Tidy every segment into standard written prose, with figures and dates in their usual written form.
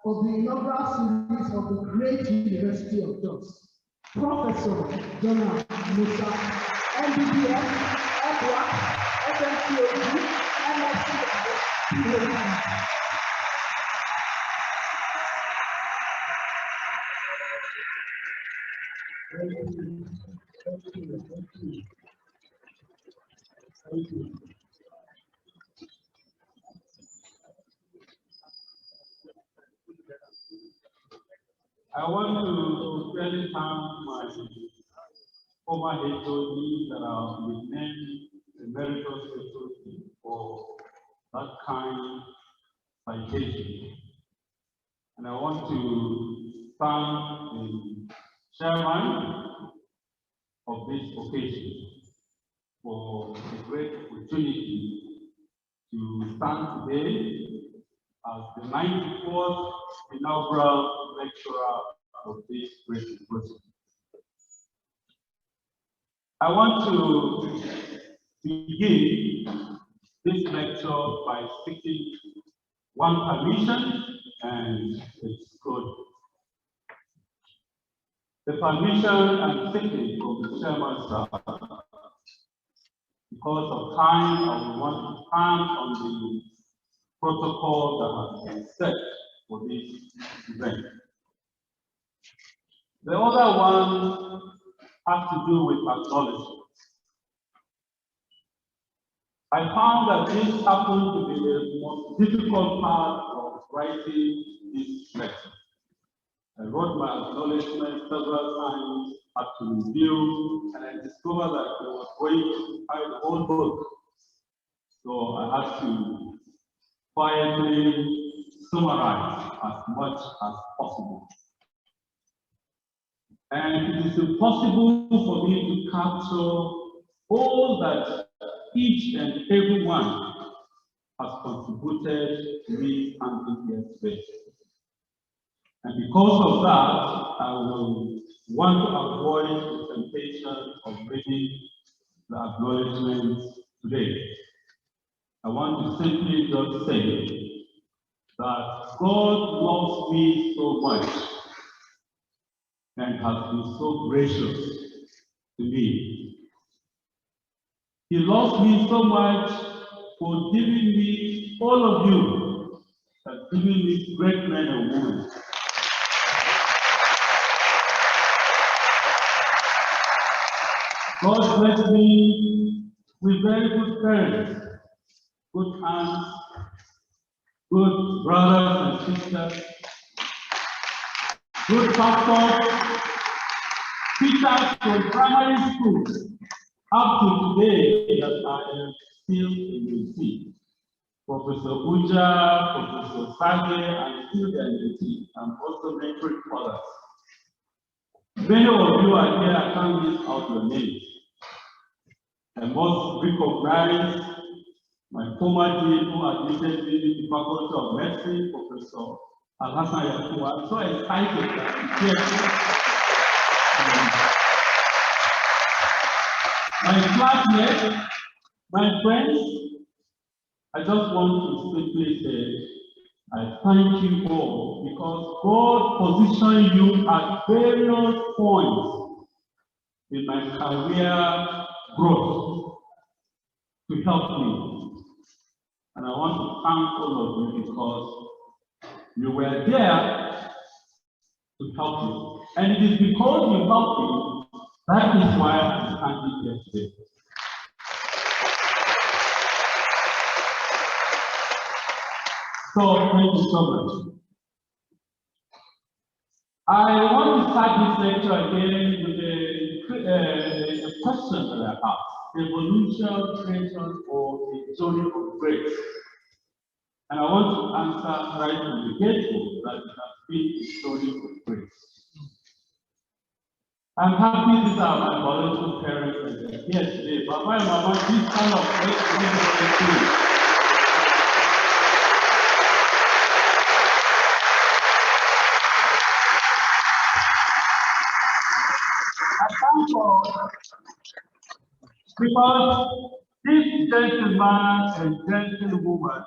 of the inaugural series of the Great University of Jos, Professor Donald Musa, MBBS, MWAC, FMCOD, MSc, PhD. Thank you. I want to really thank my former HOD that have been named emeritus HOD for that kind citation. And I want to thank the chairman of this occasion for the great opportunity to stand today as the 94th inaugural lecturer of this great university. I want to begin this lecture by speaking one permission and its code. The permission I'm seeking from the chairman, sir, because of time, I will want to stand on the protocol that has been set for this event. The other one has to do with acknowledgement. I found that this happened to be the most difficult part of writing this lecture. I wrote my acknowledgement several times, had to review, and I discovered that I was going to write the whole book. So I had to quietly summarize as much as possible. And it is impossible for me to capture all that each and every one has contributed to me and here today. And because of that, I will want to avoid the temptation of reading the acknowledgements today. I want to simply just say that God loves me so much and has been so gracious to me. He loves me so much for giving me, all of you, and giving me great men and women. God bless me with very good parents, good aunts, good brothers and sisters, good pastors, teachers from primary school, up to today that I am still in the seat. Professor Uja, Professor Sage, and still in the seat. I'm also mentoring others. Many of you are here, I can't list out your names. I must recognize my former dean who admitted me to the Faculty of Medicine, Professor Al-Hassan Yakubu. I'm so excited that he's here. My classmates, my friends, I just want to simply say, I thank you all because God positioned you at various points in my career growth to help me. And I want to thank all of you because you were there to help me. And it is because you helped me, that is why I'm standing here today. So thank you so much. I want to start this lecture again with a question that I asked: evolution, creation, or a journey of grace? And I want to answer right from the get-go that it has been a story of grace. I'm happy these are my biological parents and they're here today, but my mama, this kind of grace. Because this gentleman and gentlewoman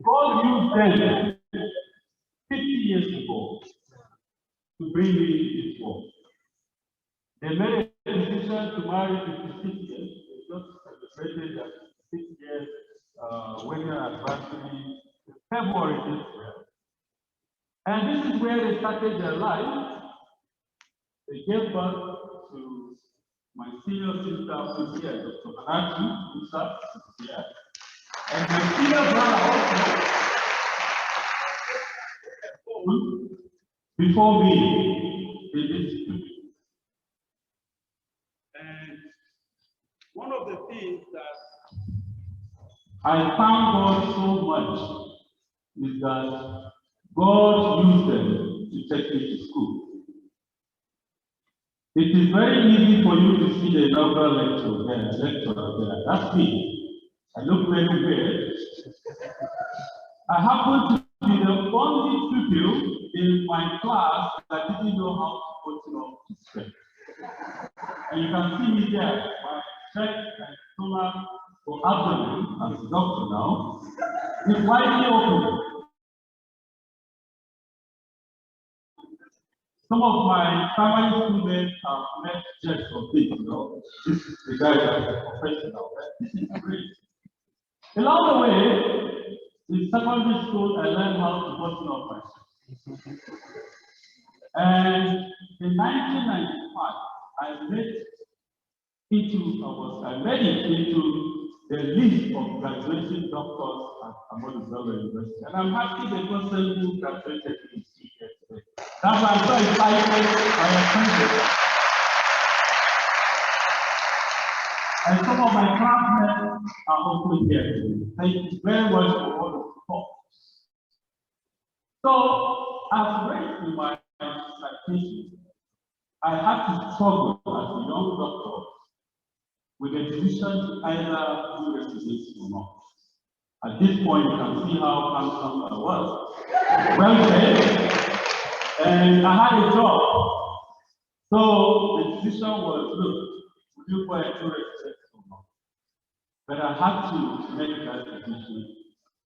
God used them 50 years ago to bring me this work. They made a decision to marry 56 years. They just celebrated their 56 years wedding anniversary in February this year. And this is where they started their life. They gave birth to my senior sister, who is here, Dr. Manatu, who's here. And my senior brother also, before me, they did too. And one of the things that I thank God so much is that God used them to take me to school. It is very easy for you to see the inaugural lecturer there. That's me. I look very weird. I happen to be the only pupil in my class that didn't know how to put on his shirt. And you can see me there, my shirt and stomach or abdomen, as a doctor now, is widely open. Some of my primary students have met just for this, This is the guy that is a professional. This is great. Along the way, in secondary school, I learned how to button up my shirt. And in 1995, I made it into the list of graduating doctors at Ahmadu Bello University. And I'm happy the person who graduated is here today. That's why I'm so excited by your friendship. And some of my classmates are also here today. Thank you very much for all the support. So, as raised in my citation, I had to struggle as a young doctor with a decision to either do residency or not. At this point, you can see how handsome I was. Well paid, and I had a job. So the decision was, look, would you go and do residency or not? But I had to make that decision.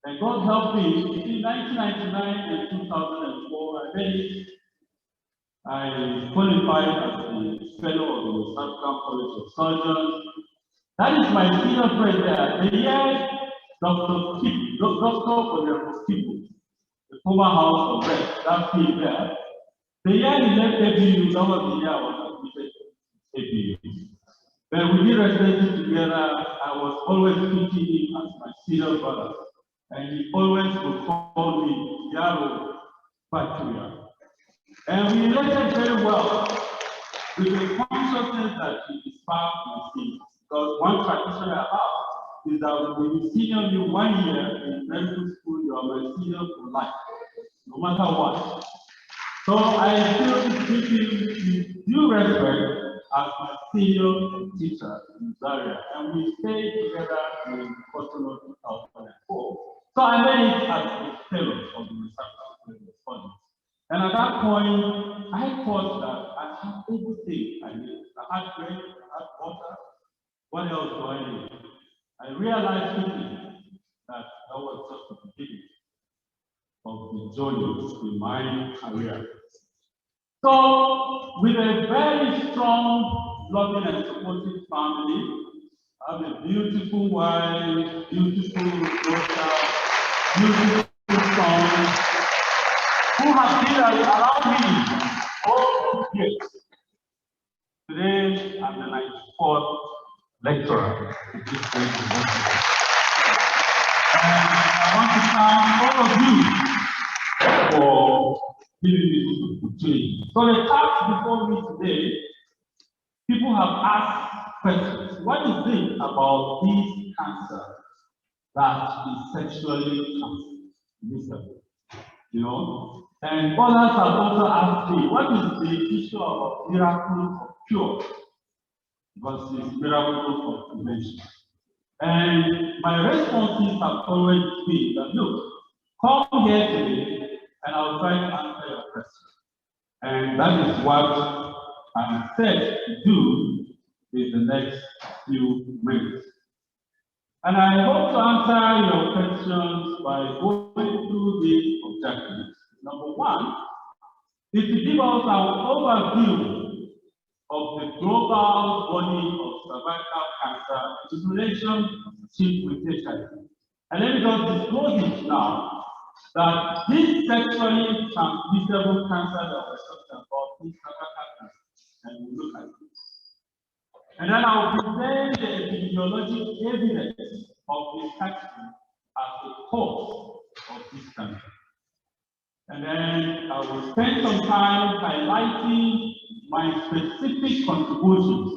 And God helped me. Between 1999 and 2004, I qualified as a fellow of the South College of Surgeons. That is my senior friend there. The year Dr. Kip, the former House of Reps, that team there. The year he left ABU, that was the year I was admitted to ABU. But we did residency together. I was always treating him as my senior brother. And he always would call me Yaro Bacteria. And we related very well with the consciousness that he inspired my team. Because one tradition I have is that when you senior you 1 year in medical school, you are my senior for life, no matter what. So I still treat him with due respect as my senior teacher in Zaria, and we stayed together in Cotonou 2004. So I made it as a fellow of the research studies. And at that point, I thought that I had everything I needed. I had bread, I had water. What else do I need? I realized quickly that that was just the beginning of the journey in my career. So, with a very strong, loving, and supportive family, I have a beautiful wife, beautiful daughter, beautiful son, who have been around me all these years. Today, I'm the 94th lecturer in this great university. And I want to thank all of you for giving me this opportunity. So the task before me today, people have asked questions. What is it about this cancer that is sexually transmissible? And others have also asked me, what is the issue of miracle of cure versus miracle of prevention? And my responses have always been that, look, come here today and I'll try to answer your question. And that is what I'm set to do in the next few minutes. And I hope to answer your questions by going through these objectives. Number one is to give us an overview of the global body of cervical cancer in relationship with HIV. And let me just disclose it now that this sexually transmissible cancer that we're talking about is cervical cancer, and we'll look at it. And then I'll present the epidemiologic evidence of infection as the cause of this cancer. And then I will spend some time highlighting my specific contributions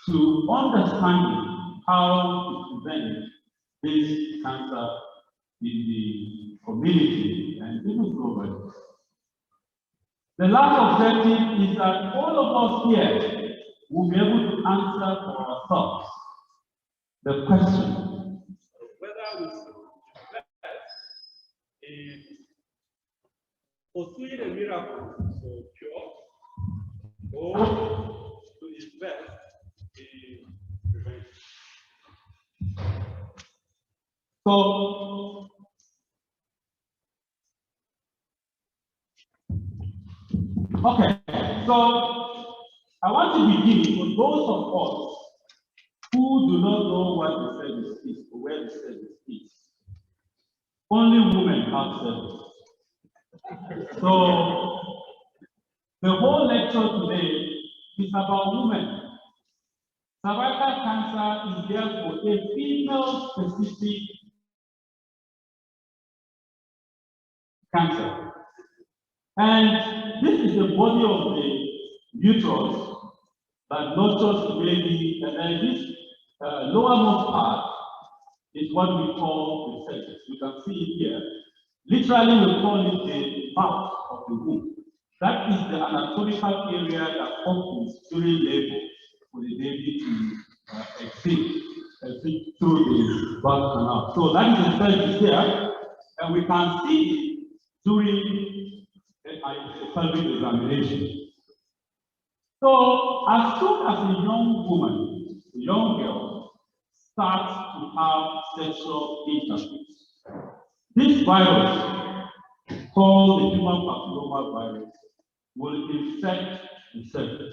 to understanding how to prevent this cancer in the community and even globally. The last objective is that all of us here will be able to answer for ourselves the question whether we should invest in pursuing a miracle for cure or to invest in prevention. So, okay, so I want to begin with those of us who do not know what the service is or where the service is. Only women have service. So the whole lecture today is about women. Cervical cancer is therefore a female-specific cancer. And this is the body of the uterus that nurtures the baby, and then this lowermost part is what we call the cervix. You can see it here. Literally, we call it the mouth of the womb. That is the anatomical area that opens during labor for the baby to exit through the birth canal. So that is the cervix there, and we can see it during a pelvic examination. So as soon as a young woman, a young girl, starts to have sexual intercourse, this virus, called the human papilloma virus, will infect the cervix.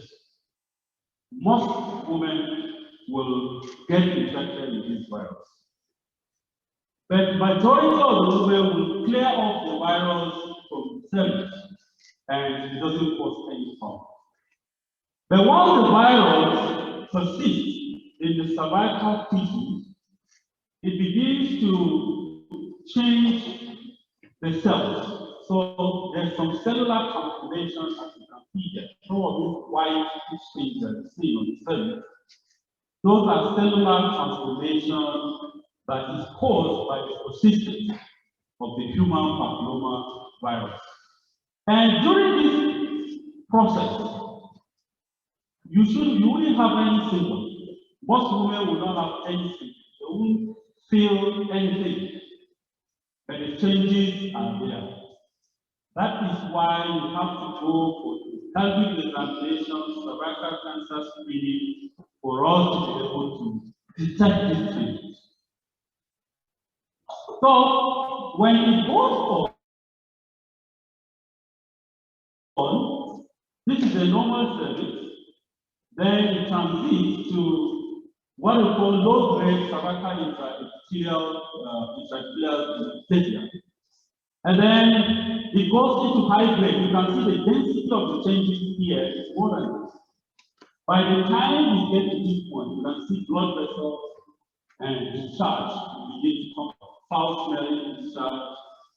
Most women will get infected with this virus. But majority of the women will clear off the virus from the cervix, and it doesn't cause any harm. But once the virus persists in the cervical tissue, it begins to change the cells. So there's some cellular transformations, as you can see here. Some of these white things that you see on the cervix, those are cellular transformations that is caused by the persistence of the human papilloma virus. And during this process, you wouldn't have any symptoms. Most women will not have any symptoms. They won't feel anything. But the changes are there. That is why you have to go for pelvic examination, cervical cancer screening, for us to be able to detect these changes. So when it goes on, this is a normal cervix. Then it transits to what we call low-grade cervical intraepithelial epithelium. And then it goes into high grade. You can see the density of the changes here is more than this. By the time we get to this point, you can see blood vessels and discharge begin to come out. Foul-smelling discharge,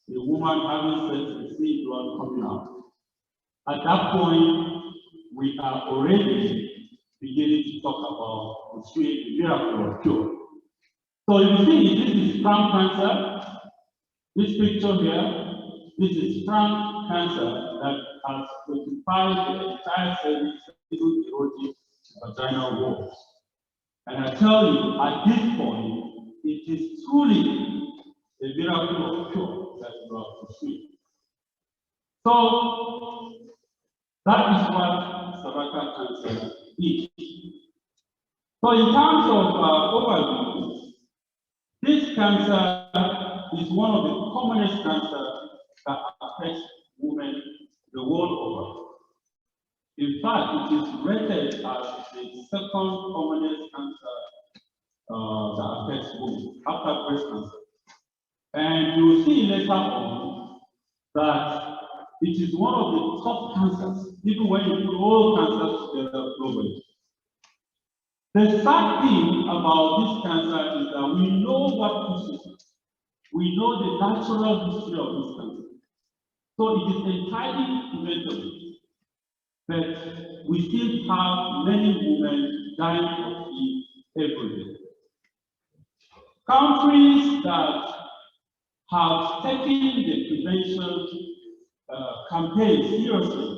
the woman having sex and seeing blood coming out. At that point, we are already beginning to talk about the miracle of cure. So you see, this is sperm cancer. This picture here, this is sperm cancer that has occupied the entire cervix, through the erotic vaginal walls. And I tell you, at this point, it is truly a miracle of cure that you are pursuing. So that is what cervical cancer is. So in terms of overview, cancer is one of the commonest cancers that affects women the world over. In fact, it is rated as the second commonest cancer that affects women after breast cancer. And you will see later on that it is one of the top cancers, even when you put all cancers together globally. The sad thing about this cancer is that we know what causes it. We know the natural history of this cancer. So it is entirely preventable. But we still have many women dying of it every day. Countries that have taken the prevention campaign seriously,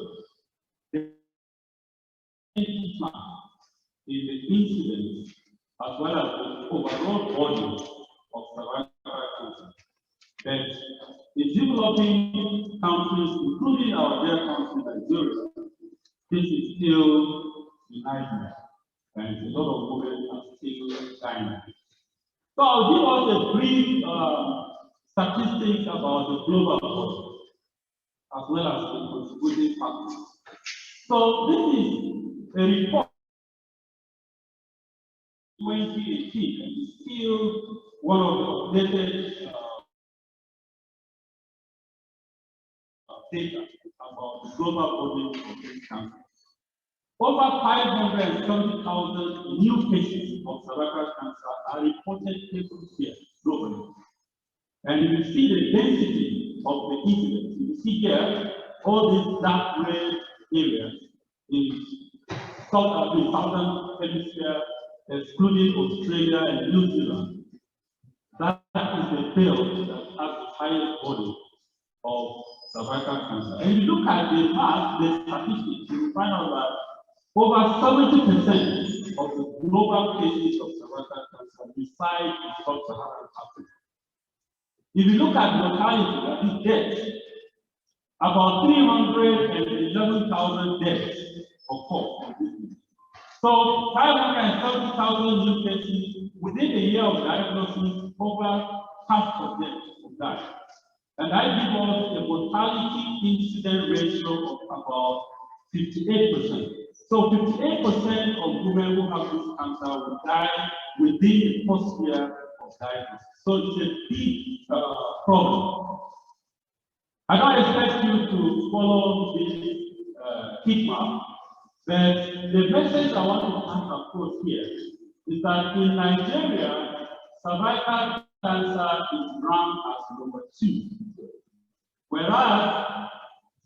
they in the incidence as well as the overall volume of cervical cancer. But in developing countries, including our dear country, Nigeria, this is still the nightmare, and a lot of women are still dying. So I'll give us a brief statistics about the global body, as well as the contributing factors. So this is a report 2018, and it's still one of the updated data about the global burden of breast cancer. Over 570,000 new cases of cervical cancer are reported every year globally. And you see the density of the incidence. You see here all these dark red areas in southern hemisphere, excluding Australia and New Zealand. That is the belt that has the highest volume of cervical cancer. And you look at the map, the statistics, you will find out that over 70% of the global cases of cervical cancer reside in sub-Saharan Africa. If you look at mortality, that is deaths, about 311,000 deaths occur. So 570,000 new cases within a year of diagnosis, over half of them will die. And that gives us a mortality incident ratio of about 58%. So 58% of women who have this cancer will die within the first year of diagnosis. So it's a big problem. I don't expect you to follow this heat map, but the message I want to pass across here is that in Nigeria, cervical cancer is ranked as number 2, whereas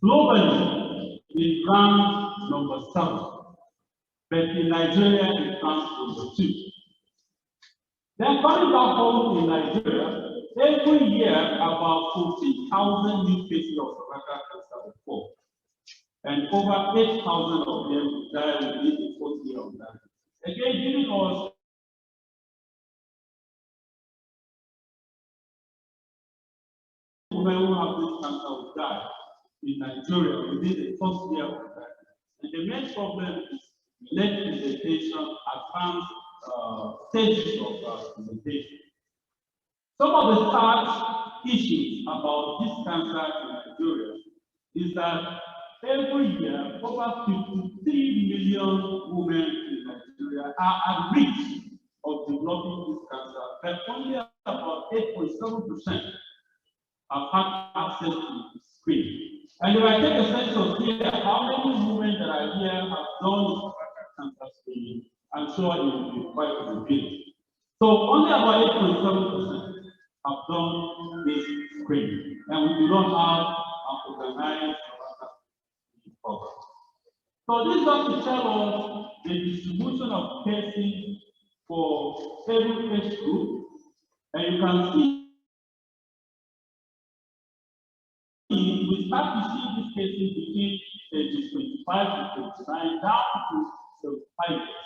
globally it ranked number 7, but in Nigeria it ranks number 2. Then coming back home in Nigeria, every year about 14,000 new cases of cervical cancer occur, and over 8,000 of them die within the first year of life. Again, giving us women who have this cancer will die in Nigeria within the first year of life. And the main problem is late presentation, advanced stages of presentation. Some of the sad issues about this cancer in Nigeria is that every year over 53 million women in Nigeria are at risk of developing this cancer, but only about 8.7% have had access to screening. And if I take a census here, how many women that are here have done cancer screening? I'm sure it will be quite revealing. So only about 8.7% have done this screening, and we do not have an organized program. So this is to tell us the distribution of cases for every age group, and you can see we start to see these cases between ages 25 to 29 down to 75 years.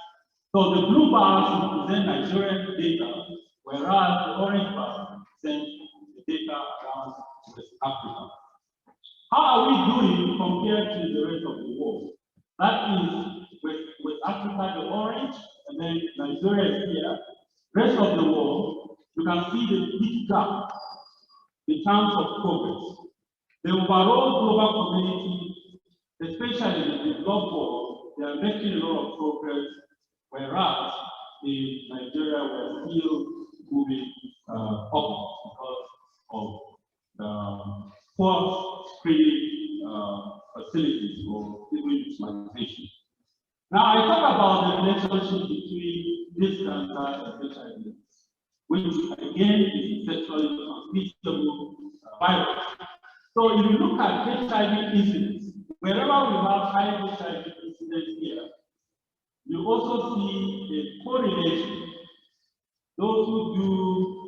So the blue bars represent Nigerian data, whereas the orange bars represent the data around West Africa. How are we doing compared to the rest of the world? That is West Africa, the orange, and then Nigeria is here. Rest of the world, you can see the huge gap in terms of progress. The overall global community, especially the developed world, they are making a lot of progress, whereas in Nigeria we're still moving up because of the poor screening facilities or even utilization. Now I talk about the relationship between this cancer and HIV, which again is sexually transmissible virus. So if you look at HIV incidence, wherever we have high HIV incidence here, you also see a correlation. Those who do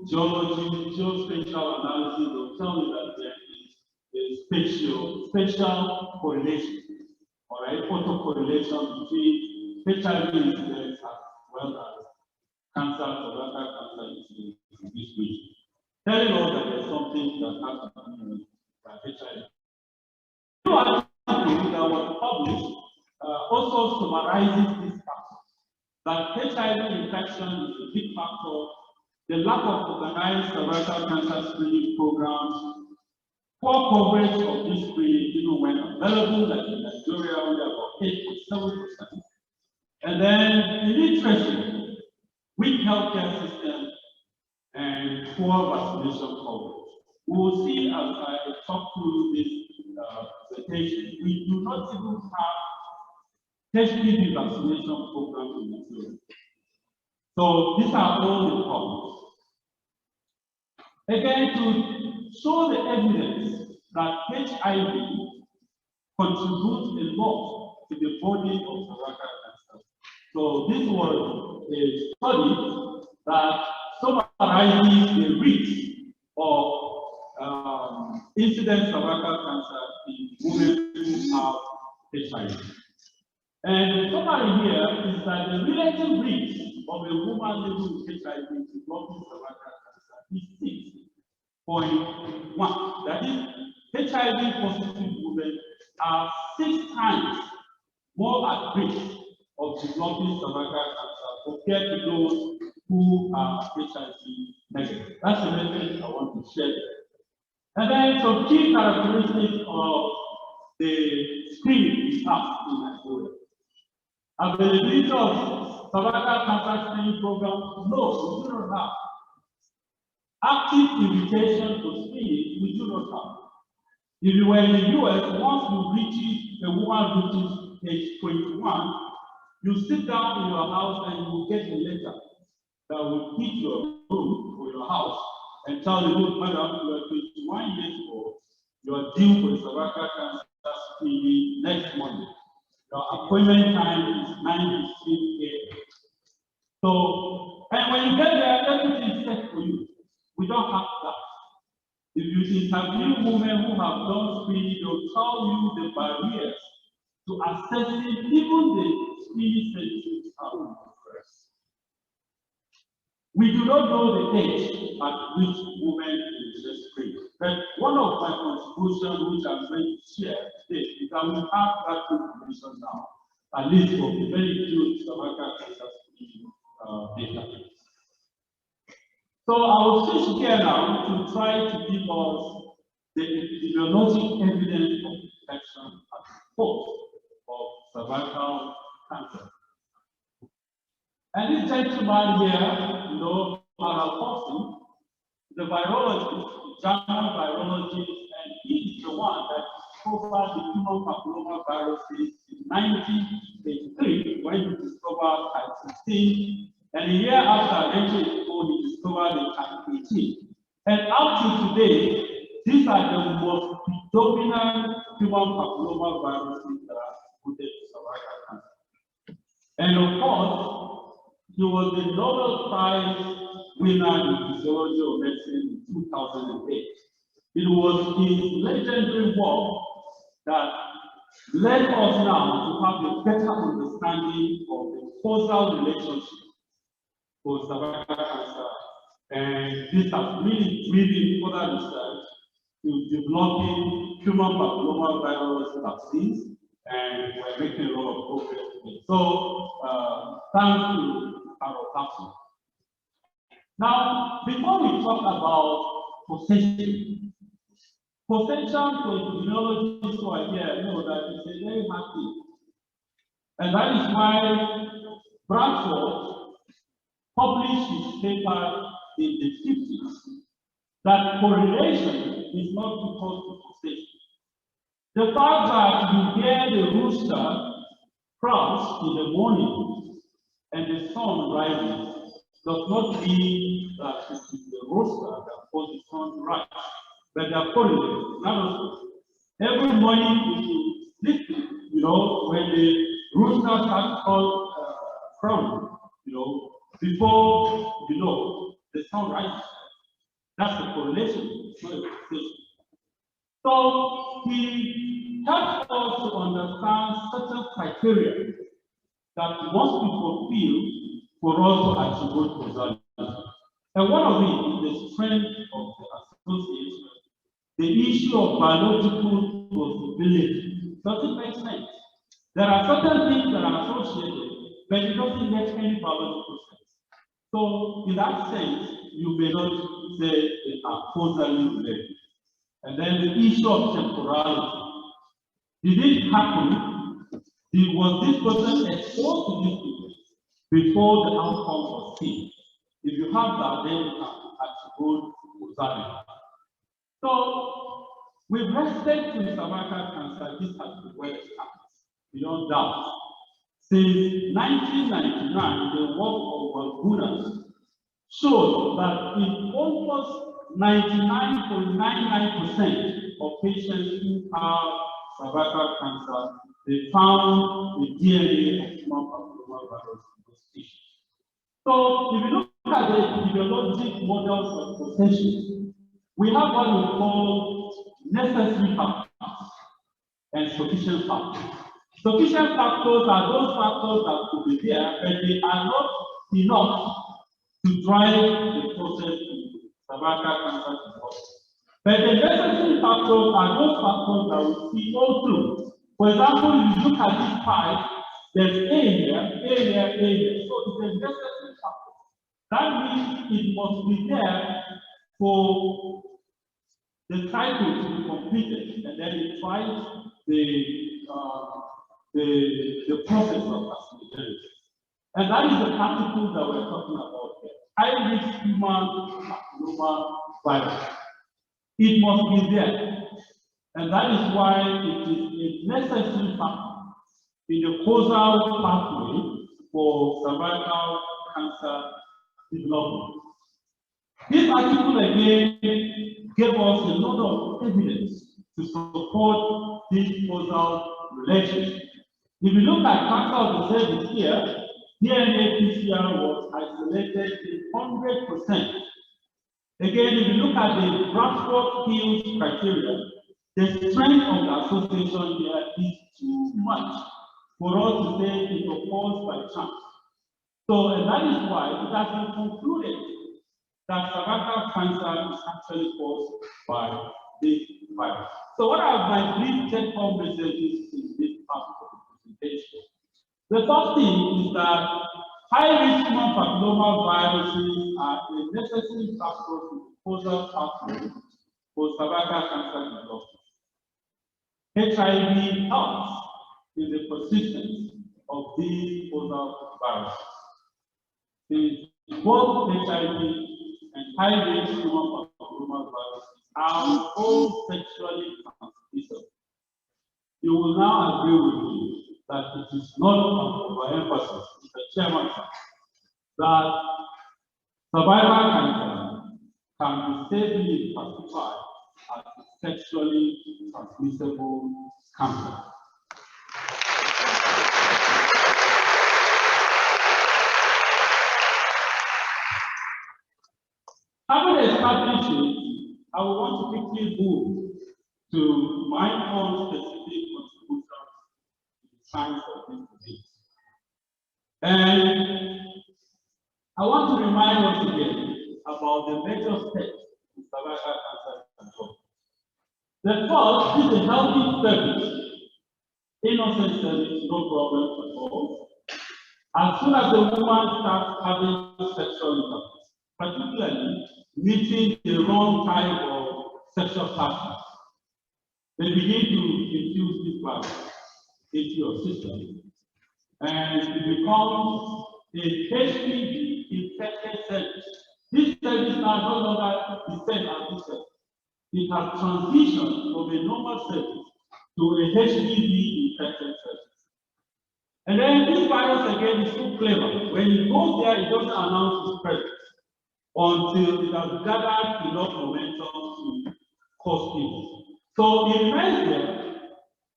geology, geospatial analysis will tell you that there is a spatial correlation, all right, autocorrelation between HIV incidence as well as cancer, cervical cancer incidence in this region, telling us that there's something that has to do with HIV. The article that was published also summarizes these factors. That HIV infection is a big factor, the lack of organized cervical cancer screening programs, poor coverage of this screening even when available, like in Nigeria, only about 8.7%. And then illiteracy, weak healthcare system, and poor vaccination coverage. We will see as I talk through this presentation, we do not even have HPV vaccination programs in Nigeria. So these are all the problems. Again, to show the evidence that HIV contributes a lot to the body of cervical cancer. So this was a study that summarizes the risk of incident cervical cancer in women who have HIV. And the summary here is that the relative risk of a woman living with HIV developing cervical cancer is 6.1. That is, HIV positive women are 6 times more at risk of developing cervical cancer compared to those who are HIV negative. That's the message I want to share. And then some key characteristics of the screening we have in Nigeria. Availability of cervical cancer screening programs, no, we do not have. Active invitation to screening, we do not have. If you were in the US, once a woman reaches age 21, you sit down in your house and you will get a letter that will hit your room or your house and tell you, look, madam, you are 21 years old, you are due for the cervical cancer screening next Monday. Your appointment time is 9:15 a.m. So, and when you get there, everything is set for you. We don't have that. If you interview women who have done screening, they'll tell you the barriers to accessing even the screening services are first. We do not know the age at which women is screened. But one of my contributions, which I'm going to share today, is that we have that information now, at least for the very few cervical cancer screening database. So I will switch gear now to try to give us the epidemiologic evidence of infection at the cause of cervical cancer. And this gentleman here, Paul, the virologist, German virologist, and he is the one that discovered the human papillomaviruses in 1983 when he discovered type 16. And a year after, he discovered the type 18. And up to today, these are the most predominant human papillomaviruses that are put into cervical cancer. And of course, he was the Nobel Prize winner in physiology of medicine in 2008. It was his legendary work that led us now to have a better understanding of the causal relationship for cervical cancer. And this has really driven further research to developing human papillomavirus vaccines, and we're making a lot of progress today. So, thanks to our passion. Now, before we talk about possession for epidemiologists who are here know that it's a very hard thing. And that is why Bradford published his paper in the 50s that correlation is not equal to possession. The fact that you hear the rooster crows in the morning and the sun rises does not mean that it is the rooster that caused the sun to rise, but they are correlated. Now, every morning you listen, when the rooster starts crowing, before the sun rises. That's the correlation, it's not a causation. So he helps us to understand certain criteria that must be fulfilled for us to attribute causality. And one of it is the strength of the association, the issue of biological possibility. Does it make sense? There are certain things that are associated, but it doesn't make any biological sense. So in that sense, you may not say they are causally related. And then the issue of temporality. Did it happen? Was this person exposed to this event before the outcome was seen? If you have that, then you have to attribute causality. So, with respect to cervical cancer, this has been well established, beyond doubt. Since 1999, the work of Walbunas showed that in almost 99.99% of patients who have cervical cancer, they found the DNA of human papillomavirus in those tissues. So, if you look at the epidemiologic models of possession, we have what we call necessary factors and sufficient factors. Sufficient factors are those factors that could be there, but they are not enough to drive the process to cervical cancer development. But the necessary factors are those factors that we see all through. For example, if you look at this pie, there's A here. So it's a necessary factor. That means it must be there for the cycle to be completed, and then it tries the process of assimilation. And that is the particle that we're talking about here. High-risk human papillomavirus. It must be there. And that is why it is a necessary factor in the causal pathway for cervical cancer development. This article again gave us a lot of evidence to support this causal relationship. If you look at cancer of the cervix here, DNA PCR was isolated in 100%. Again, if you look at the Bradford-Hills criteria, the strength of the association here is too much for us to say it occurs by chance. So, and that is why it has been concluded that cervical cancer is actually caused by this virus. So, what are my brief take-home messages in this part of the presentation? The first thing is that high-risk human papillomaviruses are a necessary factor to the causal pathway for cervical cancer development. HIV helps in the persistence of these causal viruses. Both HIV and high-risk human papillomaviruses are all sexually transmissible. You will now agree with me that it is not an overemphasis, Mr. Chairman, that cervical cancer can be safely classified as a sexually transmissible cancer. Having established it, I will want to quickly move to my own specific contributions to the science of this disease. And I want to remind us again about the major steps in cervical cancer control. The first is a healthy cervix, innocent cervix, no problem at all. As soon as the woman starts having sexual intercourse, particularly meeting the wrong type of sexual partners. They begin to infuse this virus into your system, and it becomes a HPV infected service. This service now no longer the same as this service. It has transitioned from a normal service to a HPV infected service. And then this virus again is so clever. When it goes there, it doesn't announce its presence until it has gathered enough momentum to cause evil. So it remains there,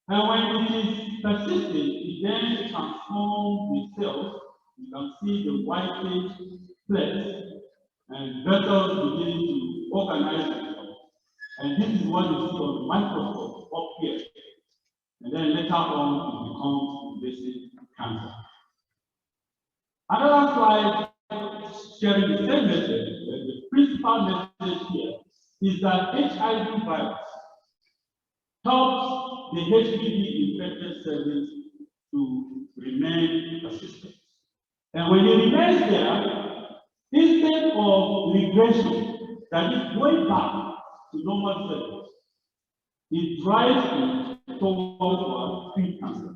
and when it is persistent, it then transforms itself. You can see the whitish flecks and vessels beginning to organize themselves. And this is what you see on the microscope up here. And then later on, it becomes invasive cancer. Another slide sharing the same message. The principal message here is that HIV virus helps the HPV infected cells to remain persistent. And when it remains there, instead of regression, that is going back to normal cells, it drives it towards field cancer.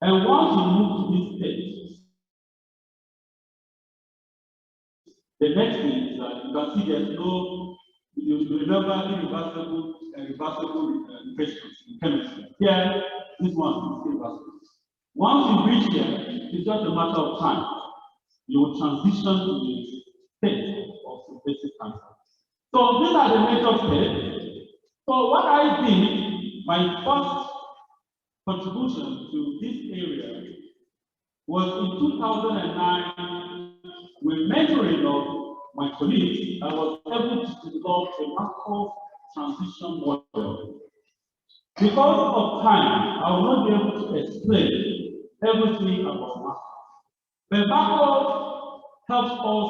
And once you move to this stage, the next thing is that you can see there's no, you remember irreversible and reversible infections in chemistry. Here, this one is irreversible. Once you reach there, it's just a matter of time. You will transition to the state of invasive cancer. So these are the major steps. So what I did, my first contribution to this area was in 2009, with mentoring of my colleagues, I was able to develop a macro transition model. Because of time, I will not be able to explain everything about macro. But macro helps us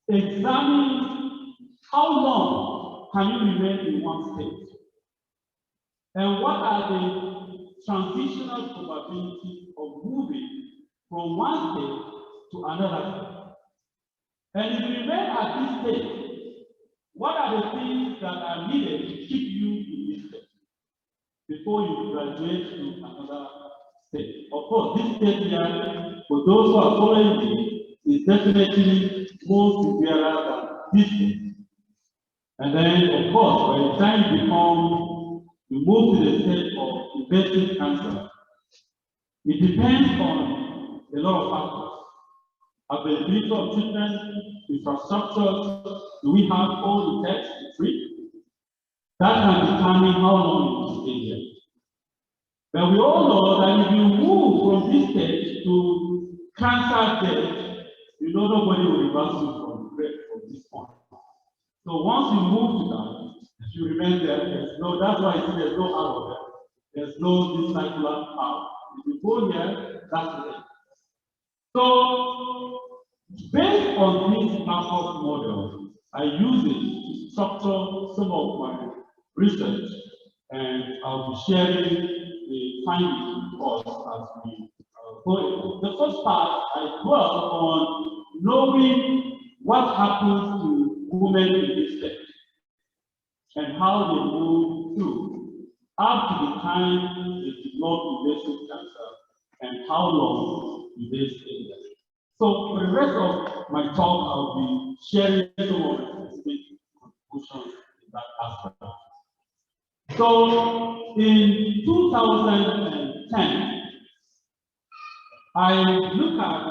to examine how long can you remain in one state, and what are the transitional probabilities of moving from one state to another state. And if you remain at this state, what are the things that are needed to keep you in this state before you graduate to another state? Of course, this state here, for those who are following me, is definitely more severe than this state. And then, of course, by the time you move to the state of invasive cancer, it depends on a lot of factors. Availability of treatment, infrastructure, do we have all the tests to treat? That can determine how long you will stay here. But we all know that if you move from this stage to cancer stage, you know nobody will reverse you from this point. So once you move to that, you remain there. That's why you see there's no arrow there. There's no this circular path. If you go here, that's it. So based on this macro model, I use it to structure some of my research, and I'll be sharing the findings with us as we go. The first part, I dwell on knowing what happens to women in this stage and how they move through up to the time they develop invasive cancer and how long they stay there. So for the rest of my talk, I'll be sharing some of the specific contributions in that aspect. So in 2010, I look at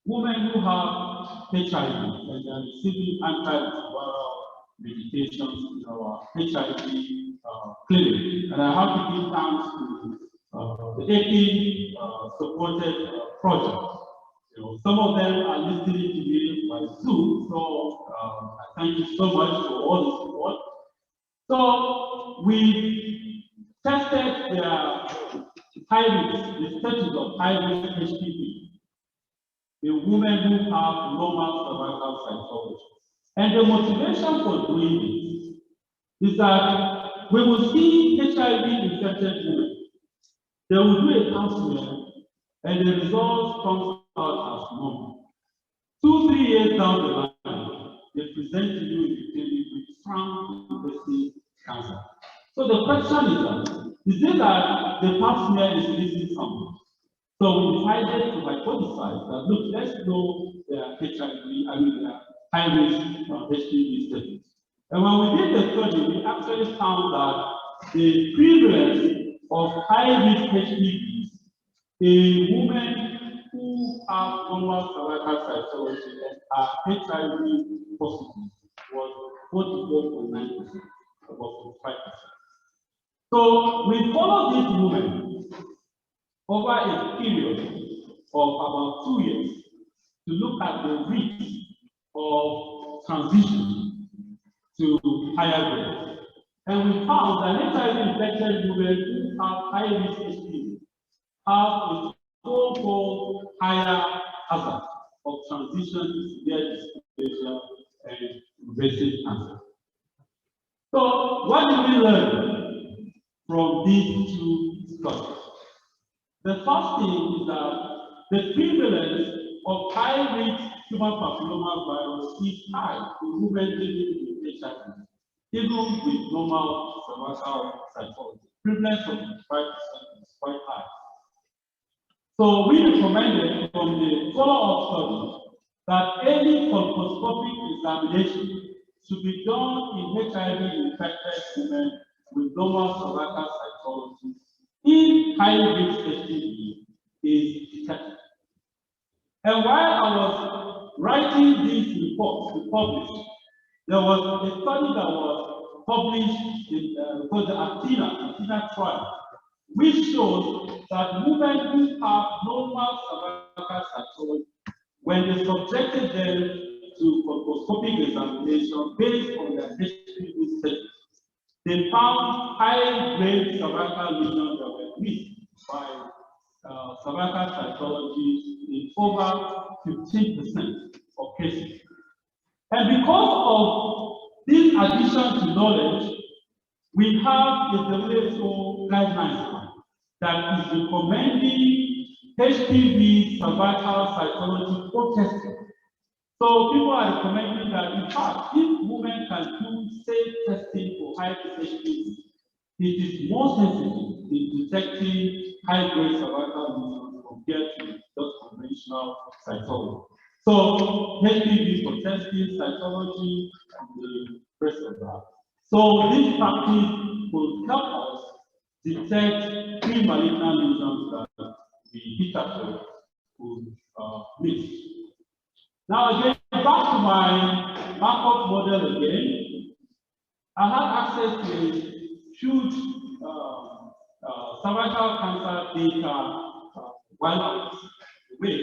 women who have HIV and are receiving antiretroviral medications in our HIV clinic. And I have to give thanks to the AP supported project. Some of them are listening to me by Zoom, so I thank you so much for all the support. So we tested their the status of high-risk HPV, the women who have normal cervical cytology. And the motivation for doing this is that we will see HIV-infected women. They will do a pap smear, and the results come out as normal. 2-3 years down the line, they present to you in the clinic with frank invasive cancer. So the question is it that the pap smear is missing something? So we decided to hypothesize that, look, let's know their their high risk HPV status. And when we did the study, we actually found that the prevalence of high risk HPVs in women who have normal cervical cytology and are HIV positive was 44.9%, about 5%. So we followed these women over a period of about 2 years to look at the risk of transition to higher grade. And we found that HIV-infected women who have high risk HPV have a fourfold higher hazard of transition to severe dysplasia and invasive cancer. So what did we learn from these two studies? The first thing is that the prevalence of high-risk human papilloma virus is high in women living with HIV, even with normal cervical cytology. Prevalence of 5% is quite high. So we recommended from the follow-up study that any colposcopic examination should be done in HIV-infected women with normal cervical cytology if high-risk HPV is detected. And while I was writing these reports to publish, there was a study that was published in called the Athena trial, which shows that women who have normal cervical cytology, when they subjected them to colposcopic examination based on their HPV status, they found high-grade cervical lesions that were missed by cervical cytology in over 15% of cases. And because of this addition to knowledge, we have a WHO guidelines that is recommending HPV cervical cytology for testing. So people are recommending that, in fact, if women can do safe testing for high-risk HPV, it is more sensitive in detecting high-grade cervical lesions compared to just conventional cytology. So HPV for testing, cytology, and the rest of that. So this practice will help us detect pre-malignant lesions that the hitherto could miss. Now again, back to my Markov model again. I had access to a huge cervical cancer data while I was away.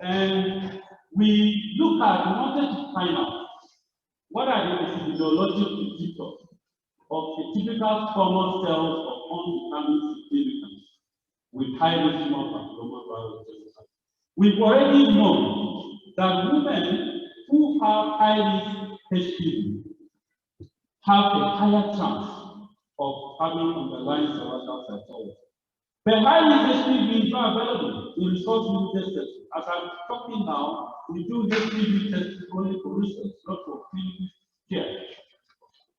And we wanted to find out what are the epidemiologic predictors of a typical common cells of undetermined significance with high risk human papilloma virus. We've already known that women who have high risk HPV have a higher chance of having underlying cervical cytology. But high risk HPV is not available in resource limited settings. As I'm talking now, we do HPV testing only for research, not for clinical care.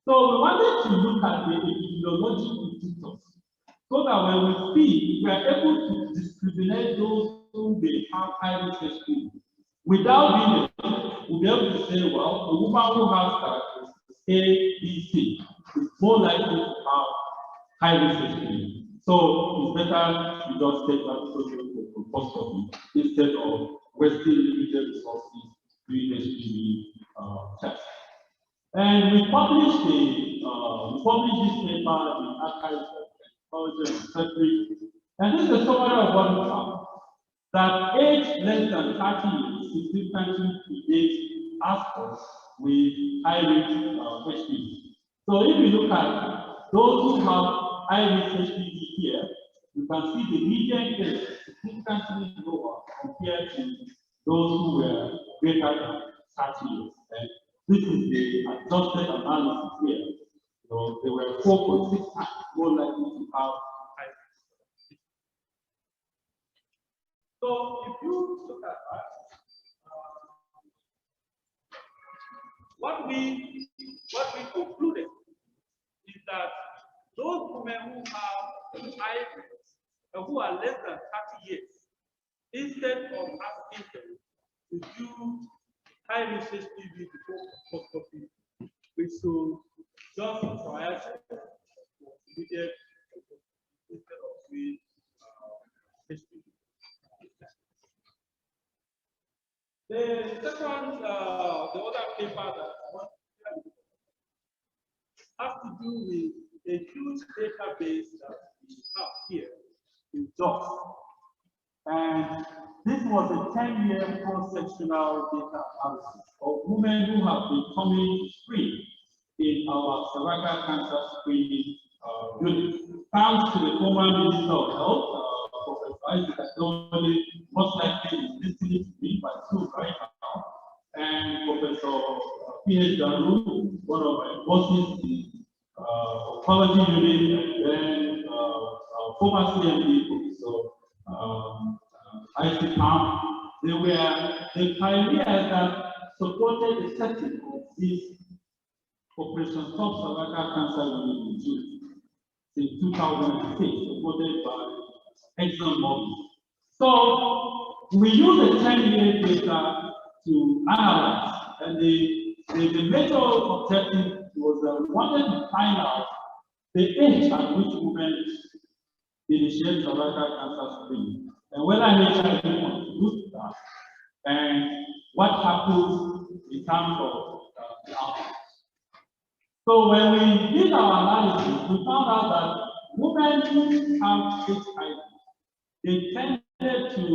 So we wanted to look at the epidemiological predictors so that when we speak, we are able to discriminate those who may have high risk HPV. Without being we'll be able to say, well, a woman who has characteristics A, B, C is more likely to have high risk HPV. So it's better to just take that colposcopy instead of wasting limited resources doing HPV tests. And we published this paper in Archives of Technology and Obstetrics. And this is a summary of what we found. That age less than 30 years significantly predates aspects with high risk HPV. So if you look at those who have high risk HPV here, you can see the median age significantly lower compared to those who were greater than 30 years. And this is the adjusted analysis here. So they were 4.6 times more likely to have high risk. So if you look at that, we concluded is that those women who have high rates and who are less than 30 years, instead of asking them to do high risk HPV before colposcopy, we should just prioritize immediate instead of doing HPV. The other paper that I want to has to do with a huge database that we have here in JOS. And this was a 10-year cross-sectional data analysis of women who have been coming free in our cervical cancer screening unit. Thanks to the former Minister of Health, Professor Isaac Adoni, most likely is listening to me by Zoom right now, and Professor P.H. Daru, one of my bosses in oncology unit, and then former CMD, Professor Isaac Palm. They were the pioneers that supported the setting of this Operation Stop Cervical Cancer Unit in 2006, supported by ExxonMobil. So we use the 10-year data to analyze, and the major objective was that we wanted to find out the age at which women initiate cervical cancer screening, and whether HIV contributes to that, and what happens in terms of the outcomes. So when we did our analysis, we found out that women who have HIV, they tended to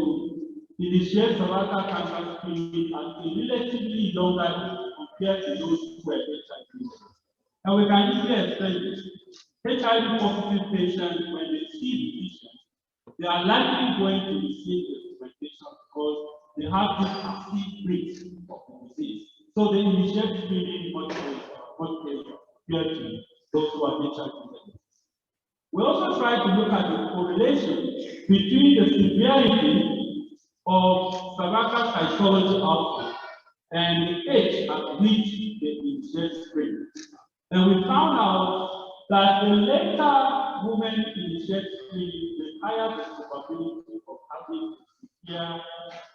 initiate cervical cancer screening at a relatively younger age compared to those who were HIV. And we can easily explain this. HIV positive patients, when they see the patient, they are likely going to receive the instrumentation because they have this active rate of the disease. So they initiate screening much later compared to those who are HIV. We also try to look at the correlation between the severity of cervical cytology outcome and the age at which they initiate screening. And we found out that the later women initiate screening, the higher the probability of having severe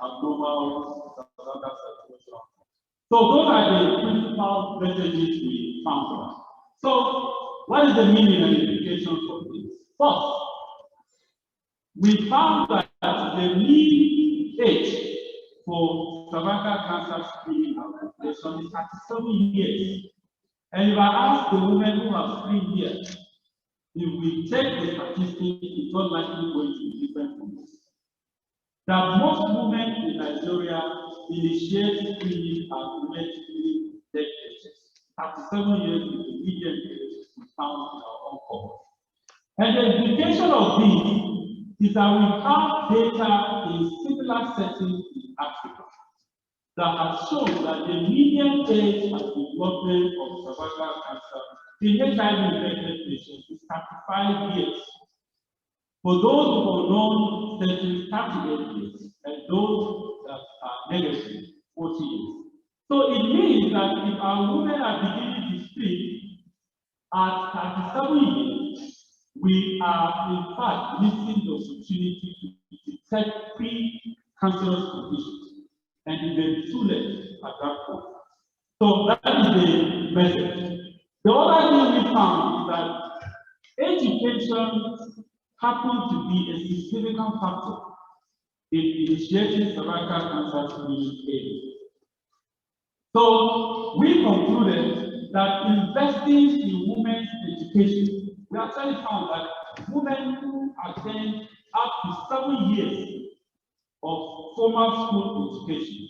abnormal cervical cytology outcome. So those are the principal messages we found out. So what is the meaning and implication for this? First, we found that the mean age for cervical cancer screening application is 37 years. And if I ask the women who have screened here, if we take the statistics, it's not likely going to be different from this. That most women in Nigeria initiate screening at relatively late ages. 37 years is the median age we found in our own cohort. And the implication of this is that we have data in similar settings in Africa that has shown that the median age at development of cervical cancer in HIV-infected patients is 35 years. For those who are non-settings, 38 years, and those that are negative, 40 years. So it means that if our women are beginning to screen at 37 years, we are in fact missing the opportunity to detect pre-cancerous conditions. And it may be too late at that point. So that is the message. The other thing we found is that education happens to be a significant factor in initiating cervical cancer screening aid. So we concluded that investing in women's education, we actually found that women who attend up to 7 years of formal school education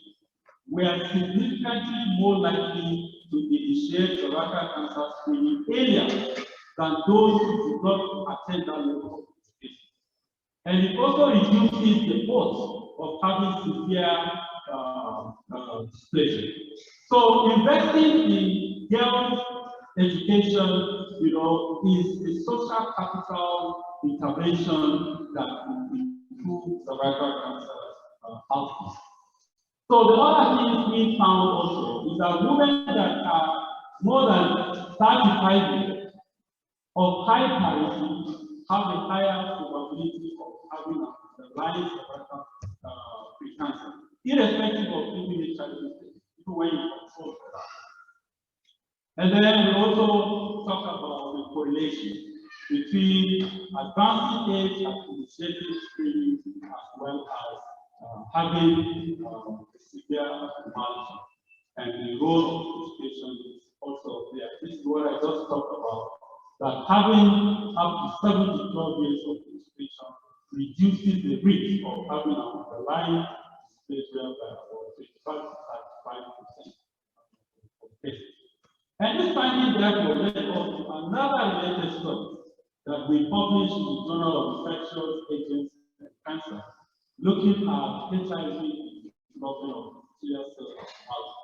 were significantly more likely to initiate cervical cancer screening earlier than those who did not attend that level of education. And it also reduces the odds of having severe dysplasia. So investing in girls' education, is a social capital intervention that will improve cervical cancer outcomes. So the other thing we found also is that women that are more than 35 years of high parity have a higher probability of having the rise of precancer, irrespective of even HIV, even when you control for that. And then we also talk about the correlation between advancing age and initiating screening as well as having severe abnormality. And the role of this patient is also there. This is what I just talked about, that having up to 7 to 12 years of participation reduces the risk of having an underlying dysplasia by about 25 to 35% of cases. And this finding therefore led us to another related study that we published in the Journal of Infectious Agents and Cancer, looking at HIV development of cell abnormality.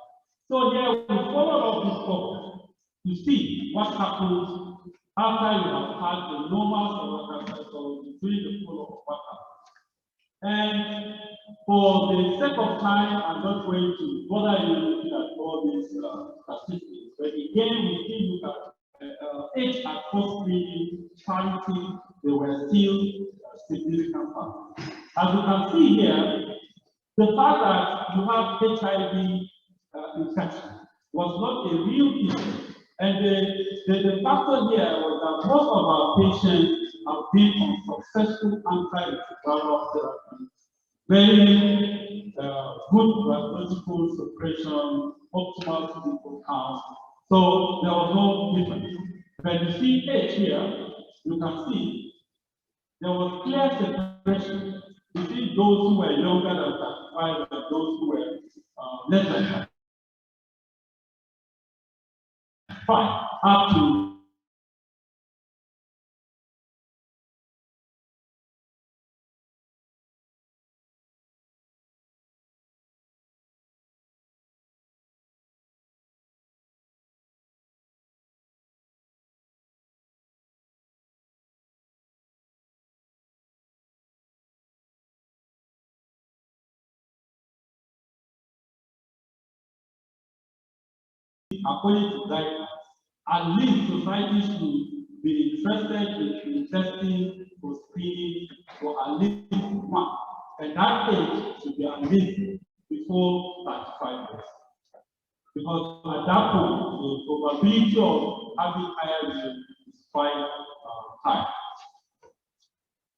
So here we follow up this problem to see what happens after you have had the normal cervical cytology during the follow-up pattern. And for the sake of time, I'm not going to bother you looking at all these statistics, but again, we still look at age at first screening, parity, they were still significant factors. As you can see here, the fact that you have HIV infection was not a real issue. And the factor here was that most of our patients have been on successful antiretroviral therapy, very good biological suppression, optimal physical count. So there was no difference. But you see age here, you can see there was clear separation between those who were younger than 35 and those who were less than 35, up to according to guidelines. At least society should be interested in testing for screening for at least 1. And that age should be at least before 35 years. Because at that point, the probability of having higher risk is quite high.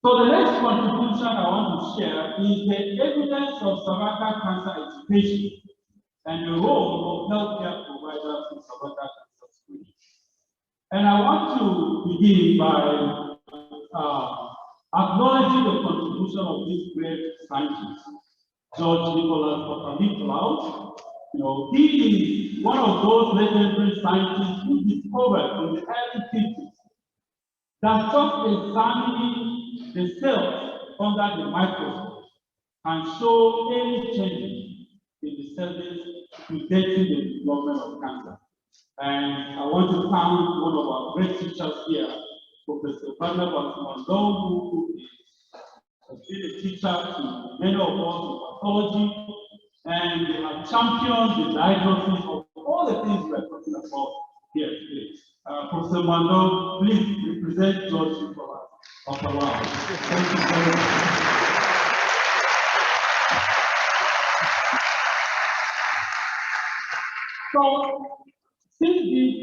So the next contribution I want to share is the evidence of cervical cancer education and the role of healthcare providers in cervical cancer screening. And I want to begin by acknowledging the contribution of these great scientists. George Nicholas. He is one of those legendary scientists who discovered in the early 50s that just examining the cells under the microscope can show any changes in the cells predating the development of cancer. And I want to thank one of our great teachers here, Professor Barnabas Mandong, who has been a teacher to many of us in pathology, and they have championed the diagnosis of all the things we are talking about here today. Professor Mandong, please represent George Nicholas of Palau. Thank you very much. So, since this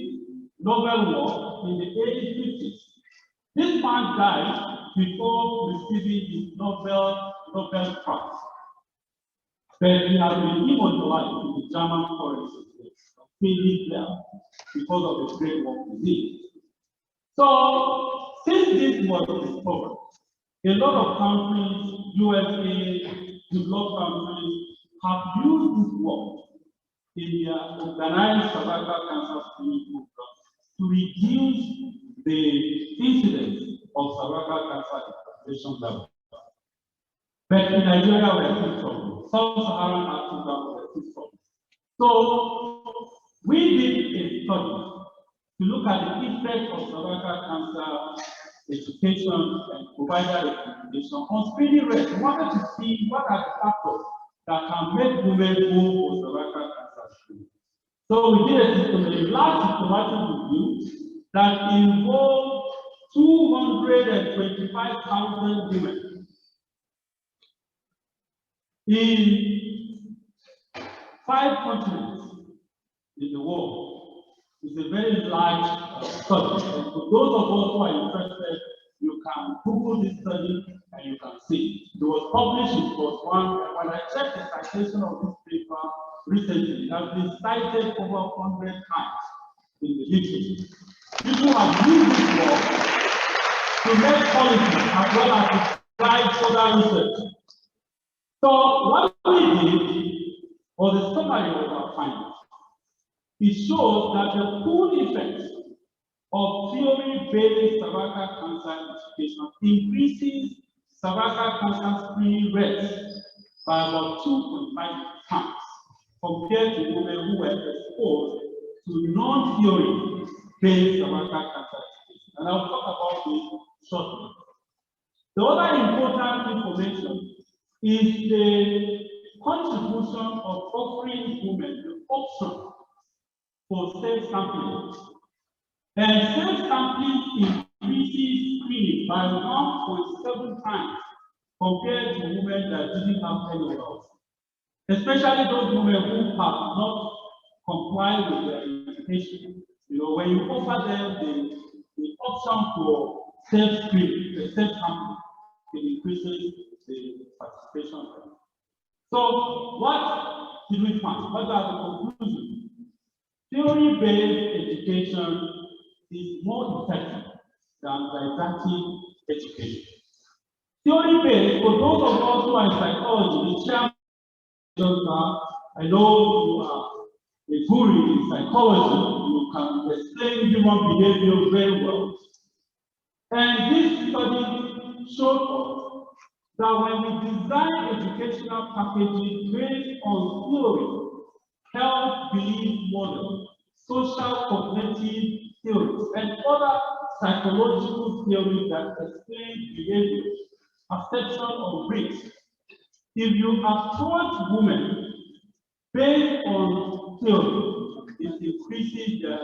Nobel work in the 1850s, this man died before receiving his Nobel Prize. But he has been immortalized in the German Foreign Service because of the great work he did. So, since this was discovered, a lot of countries, USA, developed countries, have used this work in their organized cervical cancer screening programs to reduce the incidence of cervical cancer at the population level. But in Nigeria, we are still struggling. Sub-Saharan Africa, we are still struggling. So we did a study to look at the effect of cervical cancer education and provider recommendation on screening rates. We wanted to see what are the factors that can make women go for cervical cancer screening. So we did a large systematic review that involved 225,000 women in 5 continents in the world. It's a very large study. And for those of us who are interested, you can Google this study and you can see. It was published, it was one, when I checked the citation of this paper recently, it has been cited over 100 times in the literature. People have used this work to make policy as well as to guide further research. So what we did was a summary of our findings. It shows that the full effects of theory-based cervical cancer education increases cervical cancer screening rates by about 2.5 times compared to women who were exposed to non-theory-based cervical cancer education. And I'll talk about this shortly. The other important information is the contribution of offering women the option for self-sampling. And self-sampling increases screening by 1.7 times compared to women that didn't have any health. Especially those women who have not complied with their education. You know, when you offer them the option for self-screening, the self-sampling, it increases the participation rate. So what did we find? What are the conclusions? Theory-based education is more effective than didactic education. Theory-based, for those of us who are in psychology, the chairman, I know you are a guru in psychology, you can explain human behavior very well. And this study showed us that when we design educational packages based on theory, health belief model, social cognitive theories, and other psychological theories that explain behavior, perception of risk. If you approach women based on theory, it increases their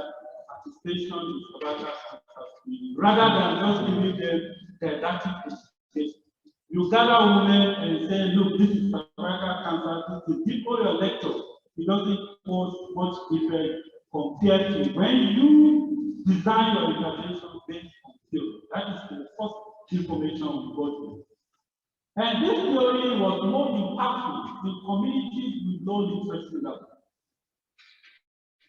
participation in cervical cancer screening rather than just giving them didactic education. You gather women and say, look, this is cervical cancer, this is before your lecture. It doesn't cause much effect compared to when you design your intervention based on theory. That is the first information we got to. And this theory was more impactful in communities with low literacy level.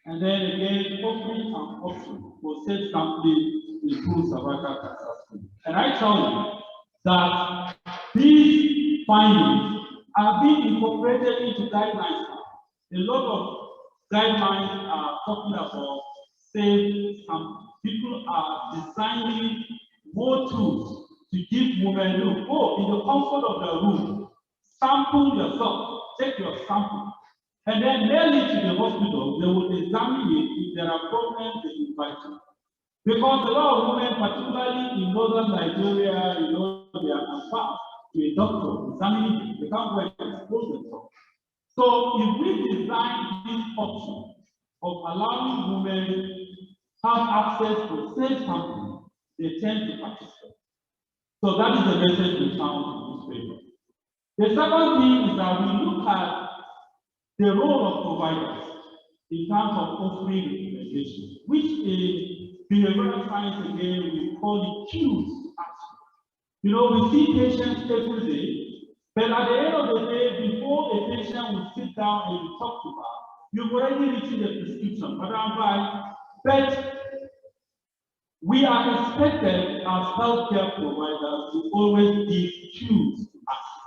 And then again, offering an option for self-sampling improves cervical cancer screening. And I tell you that these findings are being incorporated into guidelines now. A lot of guidelines are talking about self-sampling. People are designing more tools to give women, look, go in the comfort of their room, sample yourself, take your sample, and then mail it to the hospital. They will examine it. If there are problems, they invite you. Because a lot of women, particularly in northern Nigeria, you know, they are advanced to a doctor examining it. They can't go and expose themselves. So if we design this option of allowing women have access to self-sampling, they tend to participate. So that is the message we found in this paper. The second thing is that we look at the role of providers in terms of offering recommendation, which in behavioral science again we call it cues to action. You know, we see patients every day, but at the end of the day, before a patient will sit down and you talk to her, you've already written a prescription, but we are expected as healthcare providers to always give cues to action.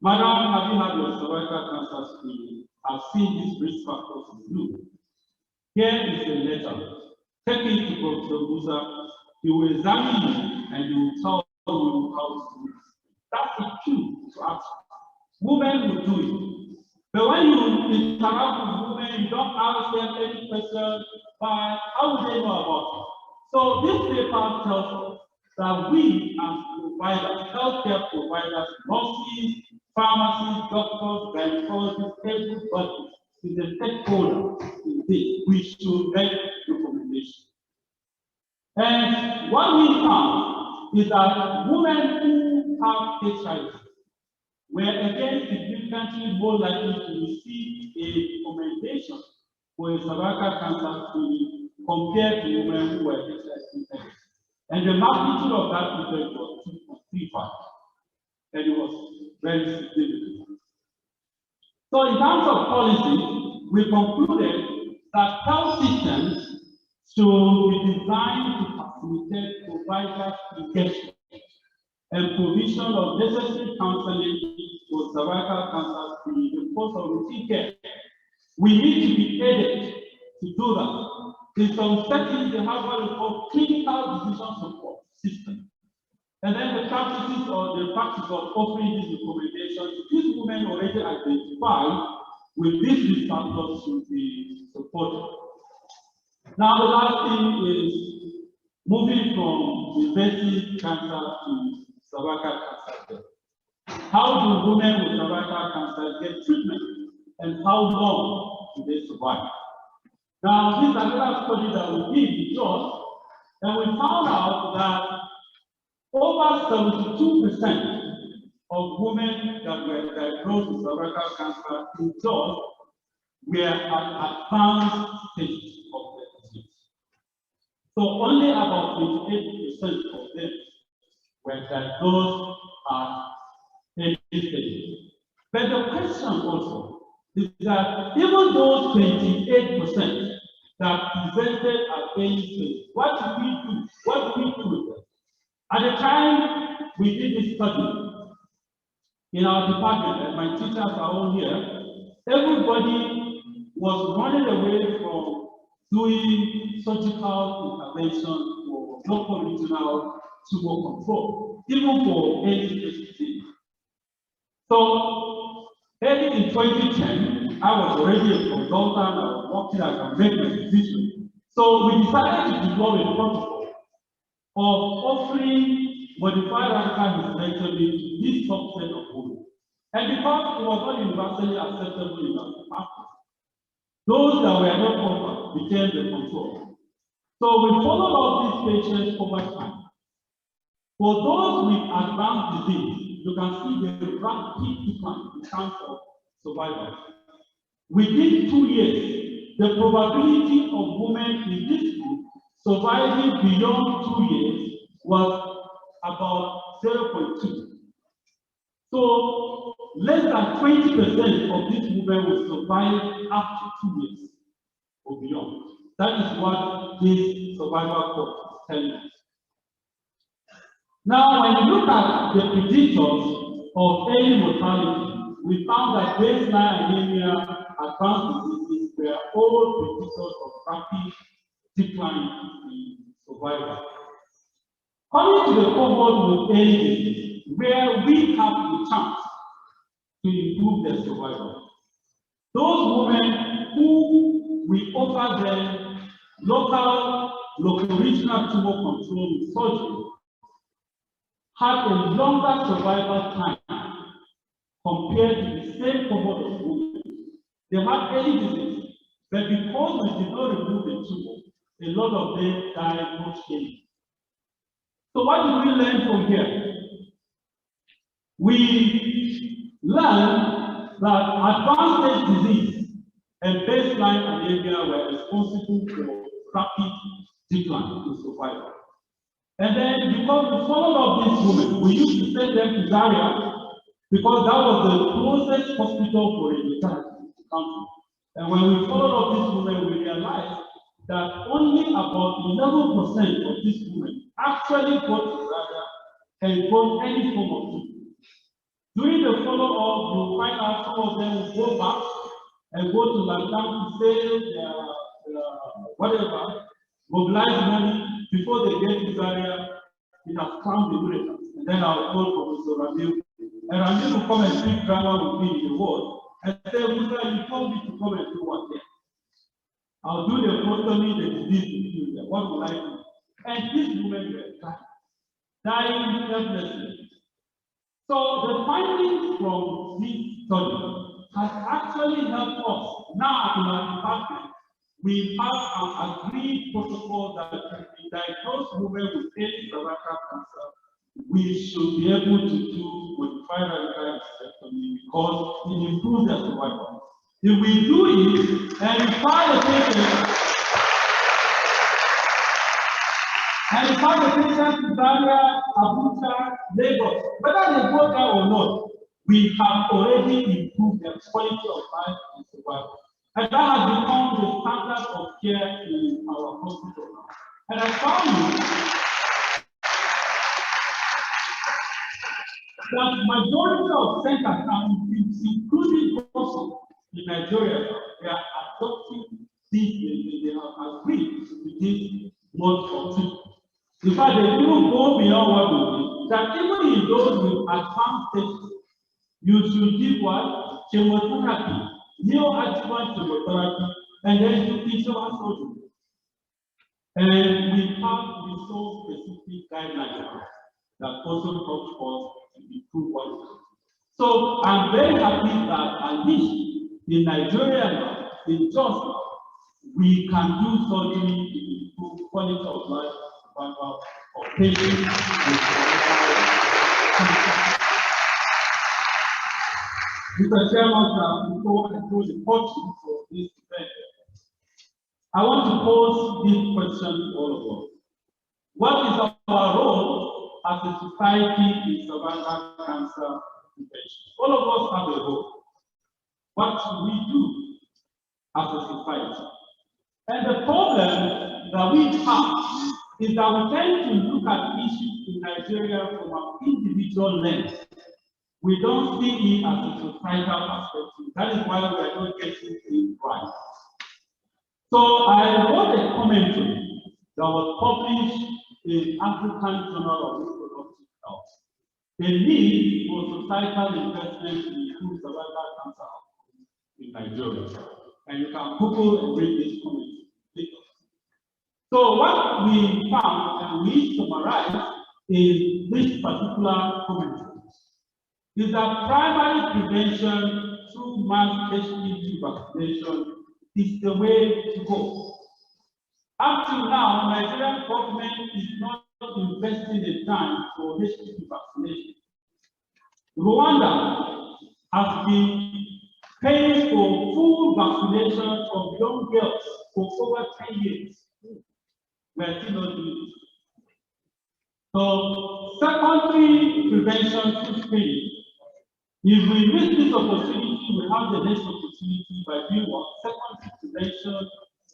Madam, have you had your cervical cancer screening? I've seen these risk factors in you. Here is a letter. Take it to Dr. Musa. He will examine you and he will tell you how to do it. That's a cue to action. Women will do it. But when you interact with women, you don't ask them any questions, but how will they know about it? So this paper tells us that we as providers, healthcare providers, nurses, pharmacists, doctors, gynecologists, everybody is a stakeholder in this. We should make recommendations. And what we found is that women who have HIV were again significantly more likely to receive a recommendation for a cervical cancer screening compared to women who were HIV infected. And the magnitude of that effect was 2.35, and it was very significant. So in terms of policy, we concluded that health systems should be designed to facilitate provider engagement and provision of necessary counseling for cervical cancer screening in the course of routine care. We need to be aided to do that. In some settings, they have what we call clinical decision support system. And then the practices or the practice of offering these recommendations, these women already identified with these risk factors should be supported. Now, the last thing is moving from invasive cancer to cervical cancer. How do women with cervical cancer get treatment, and how long do they survive? Now, this is another study that we did in JAWS, and we found out that over 72% of women that were diagnosed with cervical cancer in JAWS were at advanced stage of the disease. So only about 28% of them were diagnosed at any stage. But the question also is that even those 28% that presented at any stage, what do we do? What do we do with them? At the time we did this study in our department, and my teachers are all here, everybody was running away from doing surgical intervention for local regional tumor control, even for any disease. So, early in 2010, I was already a consultant, I was working as a medical physician. So we decided to develop a protocol of offering modified radical hysterectomy to this subset of women. And because it was not universally acceptable in the market, those that were not offered became the control. So we followed up these patients over time. For those with advanced disease, you can see the rapid decline in terms of survival. Within 2 years, the probability of women in this group surviving beyond 2 years was about 0.2. So less than 20% of these women will survive after 2 years or beyond. That is what this survival curve is telling us. Now, when you look at the predictors of early mortality, we found that baseline anemia, advanced diseases were all predictors of rapid decline in survival. Coming to the cohort with early disease, where we have the chance to improve their survival. Those women who we offer them local regional tumor control with surgery had a longer survival time compared to the same cohort of women. They had early disease, but because we did not remove the tumor, a lot of them died much earlier. So what did we learn from here? We learned that advanced disease and baseline anemia were responsible for rapid decline in survival. And then, because we followed up these women, we used to send them to Zaria because that was the closest hospital for a maternity in the country. And when we followed up these women, we realized that only about 11% of these women actually got to Zaria and got any form of treatment. During the follow-up, you'll find out some of them will go back and go to Lantan to sell whatever, mobilize money. Before they get to Zaria, it has found the militants. And then I'll call Professor Ramil. And Ramil will come and speak grammar with me in the world and say, Musa, you told me to come and do what here? I'll do the prostomy, the disease with you. What will I do? And these women were dying helplessly. So the findings from of this study has actually helped us. Now in our department, we have an agreed protocol that if we diagnose women with any cervical cancer, we should be able to do modified radical hysterectomy because it improves their survival. If we do it and require the patient to Zaria, Abuja, Lagos, whether they go there or not, we have already improved their quality of life and survival. And that has become the standard of care in our hospital now. And I found that majority of centers now, including also in Nigeria, they are adopting this, they have agreed with this mode of treatment. In fact, they even go beyond what we do, that even in those with advanced stages, you should give what? Chemotherapy, neoadjuvant chemotherapy, and then do insurance surgery. And we have resource-specific guidelines that also help us to improve what we do. So I'm very happy that at least in Nigeria now, in Jos now, we can do surgery to improve quality of life of patients with cancer. Mr. Chairman, before I close the portion for this event, I want to pose this question to all of us. What is our role as a society in cervical cancer prevention? All of us have a role. What should we do as a society? And the problem that we have is that we tend to look at issues in Nigeria from an individual lens. We don't see it as a societal perspective. That is why we are not getting things right. So I wrote a commentary that was published in African Journal of Reproductive Health. The need for societal investment in improve cervical cancer in Nigeria. And you can Google and read this commentary. So what we found and we summarize in this particular commentary is that primary prevention through mass HPV vaccination is the way to go. Up to now, Nigerian government is not investing the time for HPV vaccination. Rwanda has been paying for full vaccination of young girls for over 10 years. We are still not doing it. So, secondary prevention through screening. If we miss this opportunity, we have the next opportunity by doing what? Secondary prevention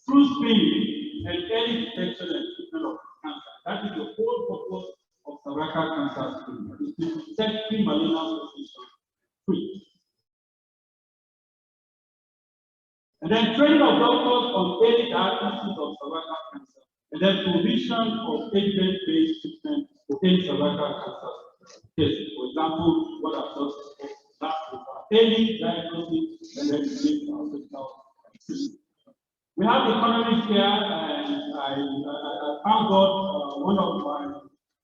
through screening and early detection and treatment of cancer. That is the whole purpose of cervical cancer screening, is to detect premalignant position free. And then training of doctors on early diagnosis of cervical cancer. And then provision of evidence-based treatment for any cervical cancer cases. For example, what I've just discussed last week, early diagnosis and then hospital treatment. We have economics here, and I found out one of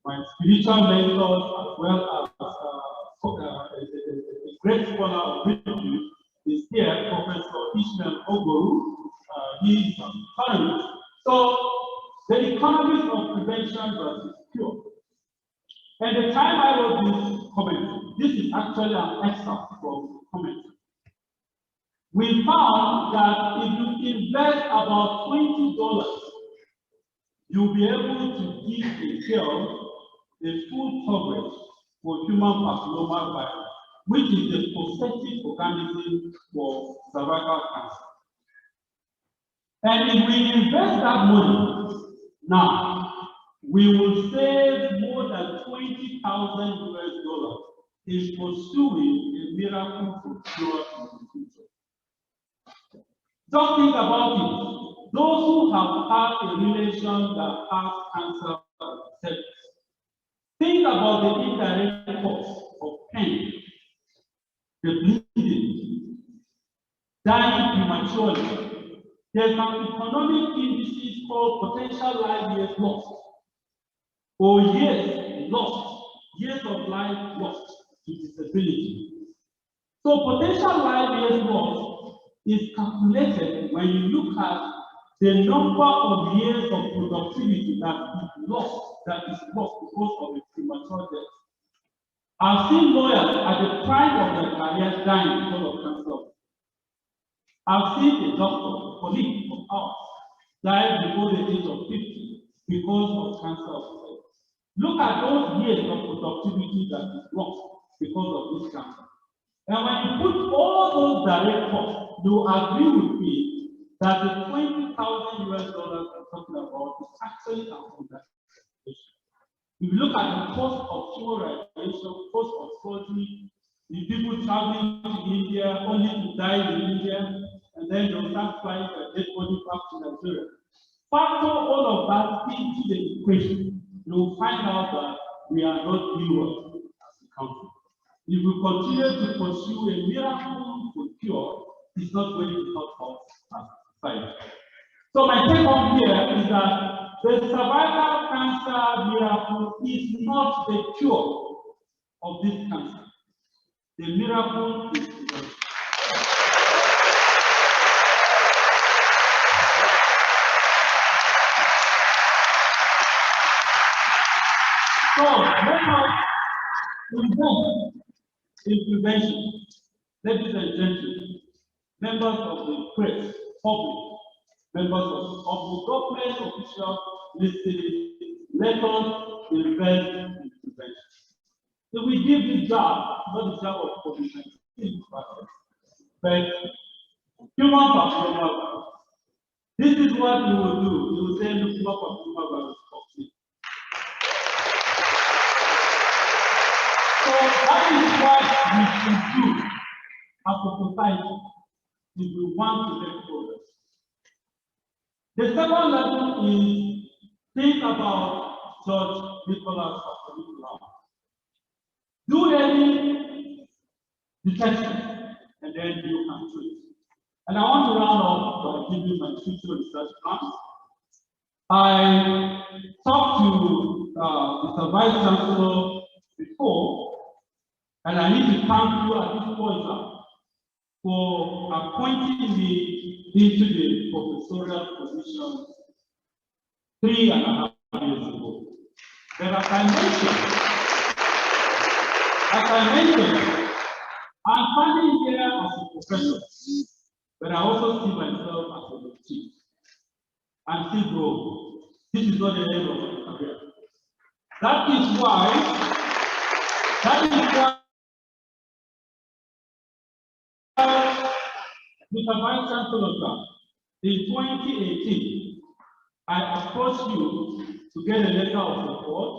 my spiritual mentors, as well as a great scholar of history, is here, Professor Ishmael Ogoru. He is an economist. So the economics of prevention versus cure. And the time I wrote this comment, this is actually an excerpt from the comment. We found that if you invest about $20, you'll be able to give a girl a full coverage for human papilloma virus, which is the prosthetic organism for cervical cancer. And if we invest that money now, we will save more than $20,000 in pursuing a miracle for cure in the future. Just think about it. Those who have had a relation that has cancer themselves, think about the indirect cost of pain, the bleeding, dying prematurely. There's an economic indices called potential life years lost, or years lost, years of life lost to disability. So potential life years lost is calculated when you look at the number of years of productivity that is lost because of a premature death. I've seen lawyers at the prime of their career dying because of cancer. I've seen a doctor, colleague of ours, die before the age of 50 because of cancer of the head. Look at those years of productivity that is lost because of this cancer. And when you put all those direct costs, you agree with me that the $20,000 I'm talking about is actually an underestimation. If you look at the cost of chemoradiation, cost of surgery, the people traveling to India only to die in India, and then they'll start flying their dead body back to Nigeria. Factor all of that into the equation, you'll find out that we are not doing well as a country. If we continue to pursue a miracle for cure, it's not going to help us as a society. So my take home here is that the cervical cancer miracle is not the cure of this cancer. The miracle is prevention. So let us invest in prevention. Ladies and gentlemen, members of the press, public, members of the government officials listening, let us invest in prevention. So we give this job, not the job of COVID-19, but human papilloma. This is what we will do. We will send the human papilloma virus. So that is what we should do as a society if we want to make progress. The second lesson is think about Judge Nicholas Apostolic. Do any detection and then you can treat. And I want to round off by giving my future research plans. I talked to Mr. Vice Chancellor before, and I need to thank you at this point for appointing me into the professorial position 3.5 years ago. But as I mentioned, I'm standing here as a professor, but I also see myself as a teacher. I'm still growing. This is not the end of my career. That is why Mr. Vice Chancellor, in 2018, I approached you to get a letter of support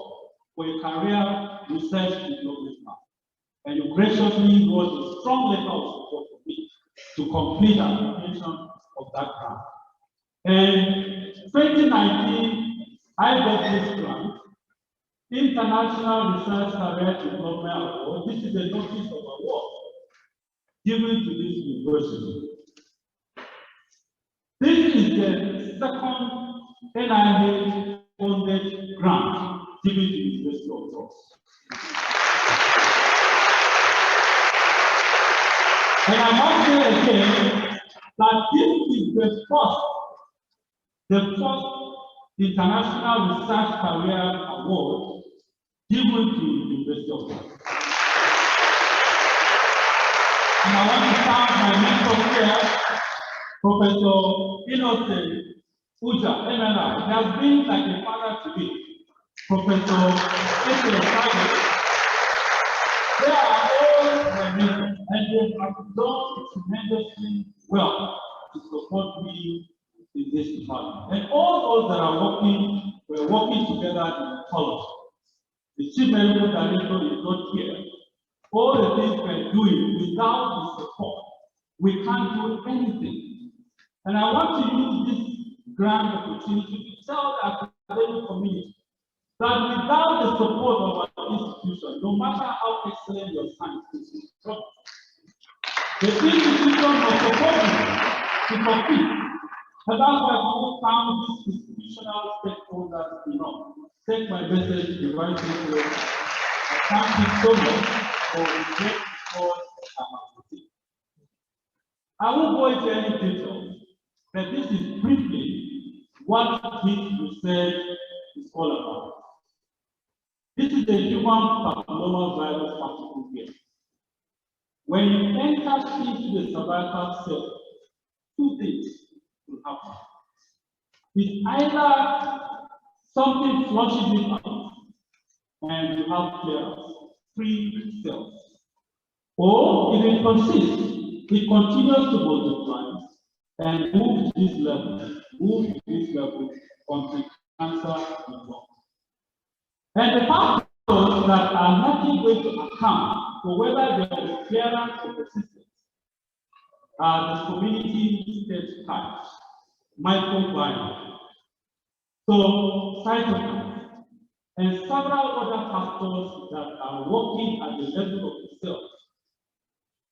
for a career research development plan. And you graciously wrote a strong letter of support for me to complete the application of that grant. And 2019, I got this grant, International Research Career Development Award. This is a notice of award given to this university. This is the second NIH-funded grant given to the University of Jos. And I must say again that this is the first International Research Career Award given to the University of Jos. And I want to thank my mentor here, Professor Innocent Uja, MNI. He has been like a father to me. Professor Eke, they are all my mentors, and they have done tremendously well to support me in this department. And all those that are working, we're working together in the college. The chief medical director is not here. All the things we're doing without the support, we can't do anything. And I want to use this grand opportunity to tell the academic community that without the support of our institution, no matter how excellent your science is, the institution must support you to compete. And that's why I found these institutional stakeholders enough. Take my message to the right people. I thank you so much for the great support and I won't go into any details, but this is briefly what this research is all about. This is the human papillomavirus particle here. When it enters into the cervical cell, two things will happen. It's either something flushes it out and you have clearance, free cells. Or if it persists, it continues to multiply and move to this level until cancer is born. And the factors that are not going to account for whether there is clearance or persistence are the community state types, microbiome, so cytokines, and several other factors that are working at the level of the cells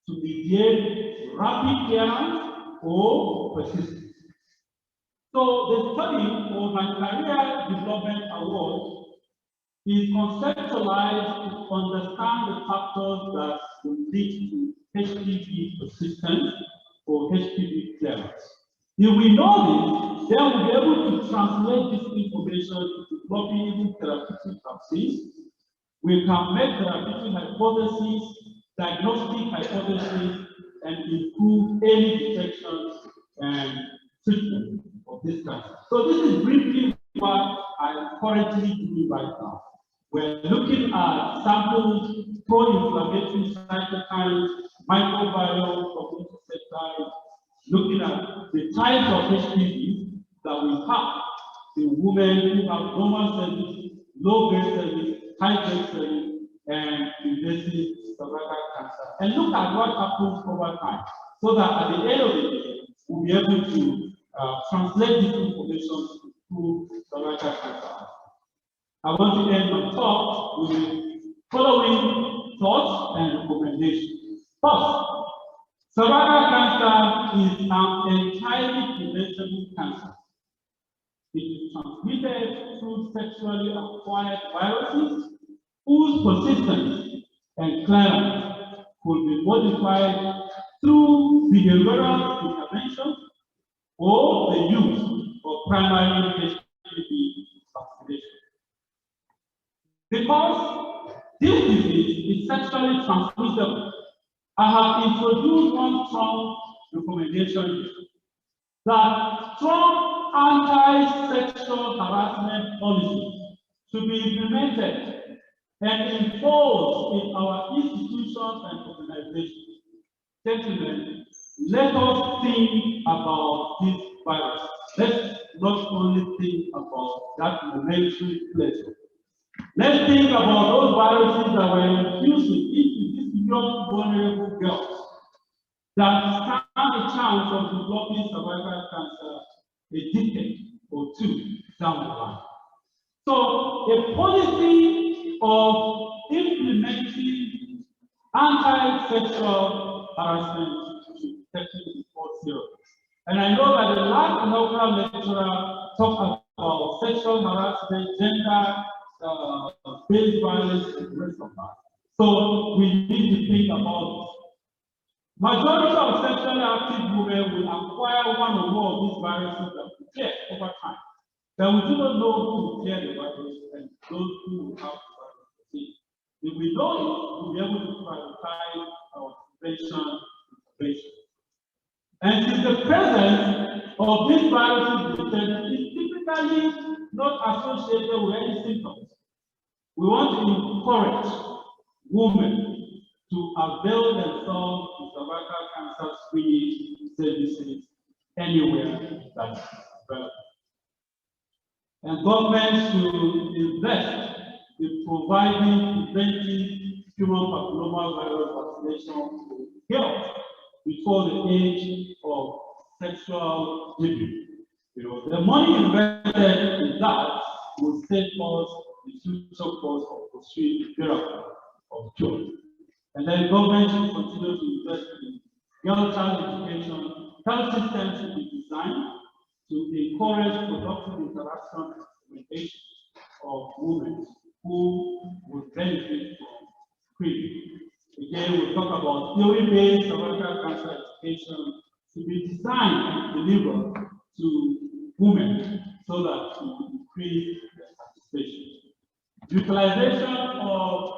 to mediate rapid clearance or persistence. So the study or my career development award is conceptualized to understand the factors that will lead to HPV persistence or HPV clearance. If we know this, then we'll be able to translate this information into developing therapeutic vaccines. We can make therapeutic hypotheses, diagnostic hypotheses, and improve early detection and treatment of this cancer. So this is briefly what I'm currently doing right now. We're looking at samples, pro-inflammatory cytokines, microbiome, cognitive peptides, looking at the types of HPV that we have in women who have normal cervix, low-grade cervix, high-grade cervix, and invasive cervical cancer, and look at what happens over time, so that at the end of the day, we'll be able to translate this information to cervical cancer. I want to end my talk with the following thoughts and recommendations. First, cervical cancer is an entirely preventable cancer. It is transmitted through sexually acquired viruses whose persistence and clearance could be modified through behavioral intervention or the use of primary HPV vaccination. Because this disease is sexually transmissible, I have introduced one strong recommendation here, that strong anti-sexual harassment policies should be implemented and enforced in our institutions and organizations. Gentlemen, let us think about this virus. Let's not only think about that momentary pleasure. Let's think about those viruses that were infused into these young, vulnerable girls that stand a chance of developing cervical cancer a decade or two down the line. So, a policy of implementing anti-sexual harassment should definitely be more serious. And I know that the last inaugural lecturer talked about sexual harassment, gender based violence, and the rest of that. So we need to think about this. Majority of sexually active women will acquire one or more of these viruses that we get over time. But we do not know who will clear the virus and those who will have the virus. If we know it, we'll be able to prioritize our prevention. And since the presence of these viruses is typically not associated with any symptoms, we want to encourage women to avail themselves of cervical cancer screening services anywhere that is available. And government should invest in providing preventive human papillomavirus vaccination to girls before the age of sexual debut. The money invested in that will save us the future cost of pursuing the miracle of joy. And then government should continue to invest in girl child education. Health systems should be designed to encourage productive interaction and communication of women who would benefit from screening. Again, we'll talk about theory-based cervical cancer education, to be designed and delivered to women so that to increase their participation. Utilization of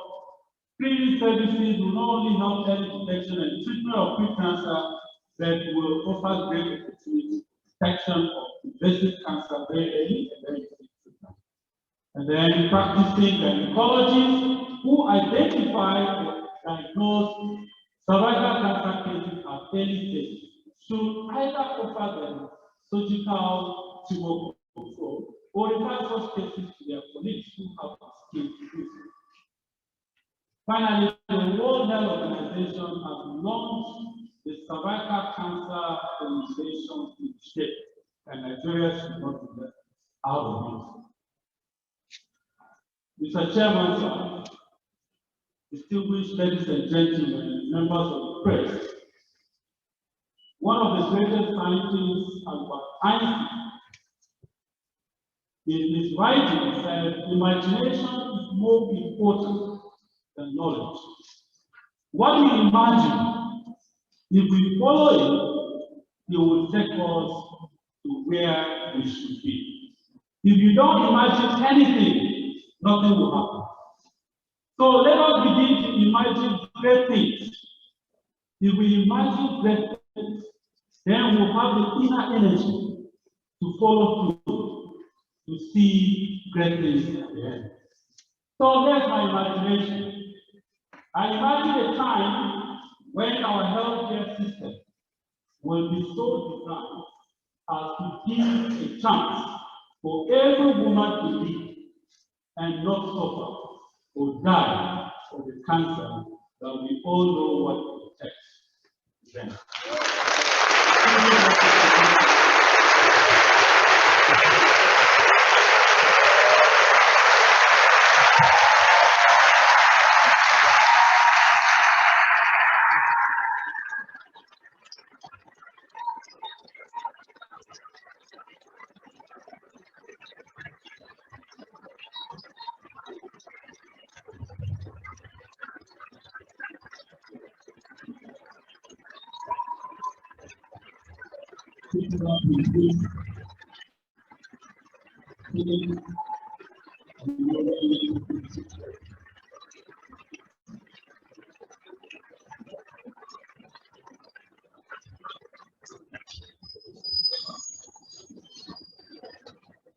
screening services will not only help early detection and treatment of pre-cancer, but will offer great opportunity detection of invasive cancer very early and very early treatment. And then practicing gynecologists who identify and diagnose cervical cancer cases at early stage should either offer them surgical tumor control or refer such cases to their colleagues who have the skill to do so. Finally, the World Health Organization has launched the Cervical Cancer Immunization Initiative, and Nigeria should not be left out of it. Mr. Chairman, sir, distinguished ladies and gentlemen, members of the press, one of the greatest scientists, Albert Einstein, in his writing said, imagination is more important than knowledge. What we imagine, if we follow it, it will take us to where we should be. If you don't imagine anything, nothing will happen. So let us begin to imagine great things. If we imagine great things, then we'll have the inner energy to follow through, to see great things at the end. So here's my imagination. I imagine a time when our healthcare system will be so designed as to give a chance for every woman to live and not suffer or die of the cancer that we all know what it takes. Then.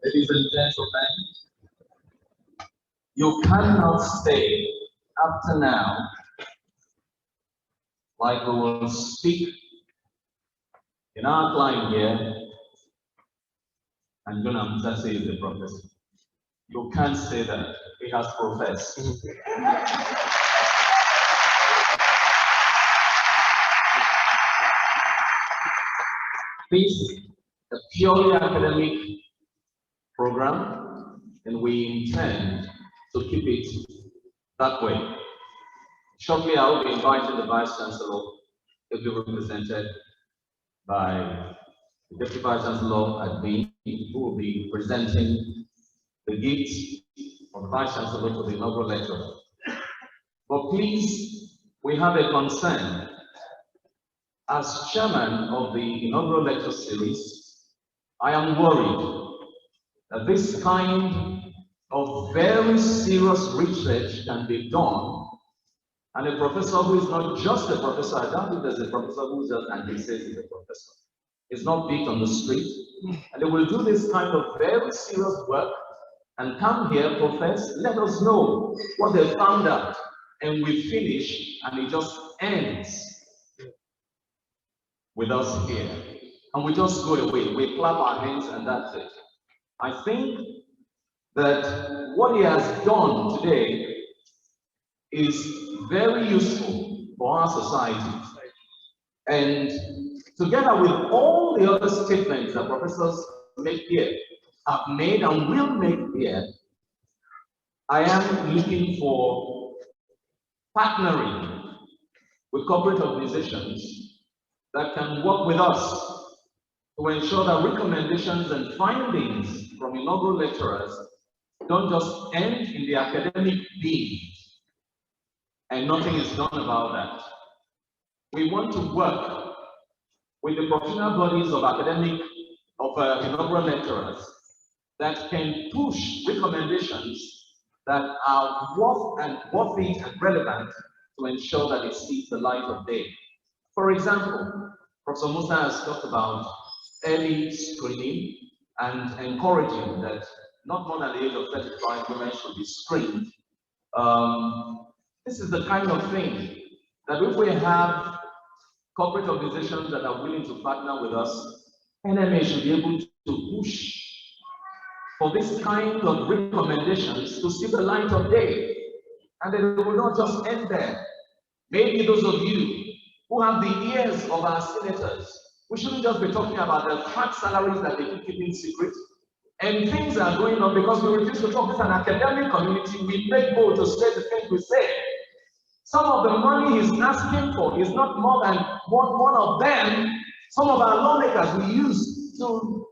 Ladies and gentlemen, you cannot stay up to now like we will speak in our line here, and Jonah Mutase is the professor. You can't say that. He has professed. This is a purely academic program, and we intend to keep it that way. Shortly, I will be inviting the Vice Chancellor to be represented by the Deputy Vice Chancellor at B, who will be presenting the gifts of the Vice Chancellor to the inaugural lecture. But please, we have a concern. As chairman of the inaugural lecture series, I am worried that this kind of very serious research can be done, and a professor who is not just a professor, I don't think there's a professor who just and he says he's a professor. It's not beat on the street, and they will do this kind of very serious work and come here, profess, let us know what they found out, and we finish, and it just ends with us here, and we just go away. We clap our hands, and that's it. I think that what he has done today is very useful for our society. And together with all the other statements that professors make here, have made and will make here, I am looking for partnering with corporate organizations that can work with us to ensure that recommendations and findings from inaugural lecturers don't just end in the academic beam and nothing is done about that. We want to work with the professional bodies of inaugural lecturers that can push recommendations that are worthy and relevant to ensure that it sees the light of day. For example, Professor Musa has talked about early screening and encouraging that not more than the age of 35 women should be screened. This is the kind of thing that if we have corporate organizations that are willing to partner with us, NMA should be able to push for this kind of recommendations to see the light of day. And then it will not just end there. Maybe those of you who have the ears of our senators, we shouldn't just be talking about the fat salaries that they keep keeping secret. And things are going on because we refuse to talk. As an academic community, we make bold to say the things we say. Some of the money he's asking for is not more than what one of them, some of our lawmakers we use to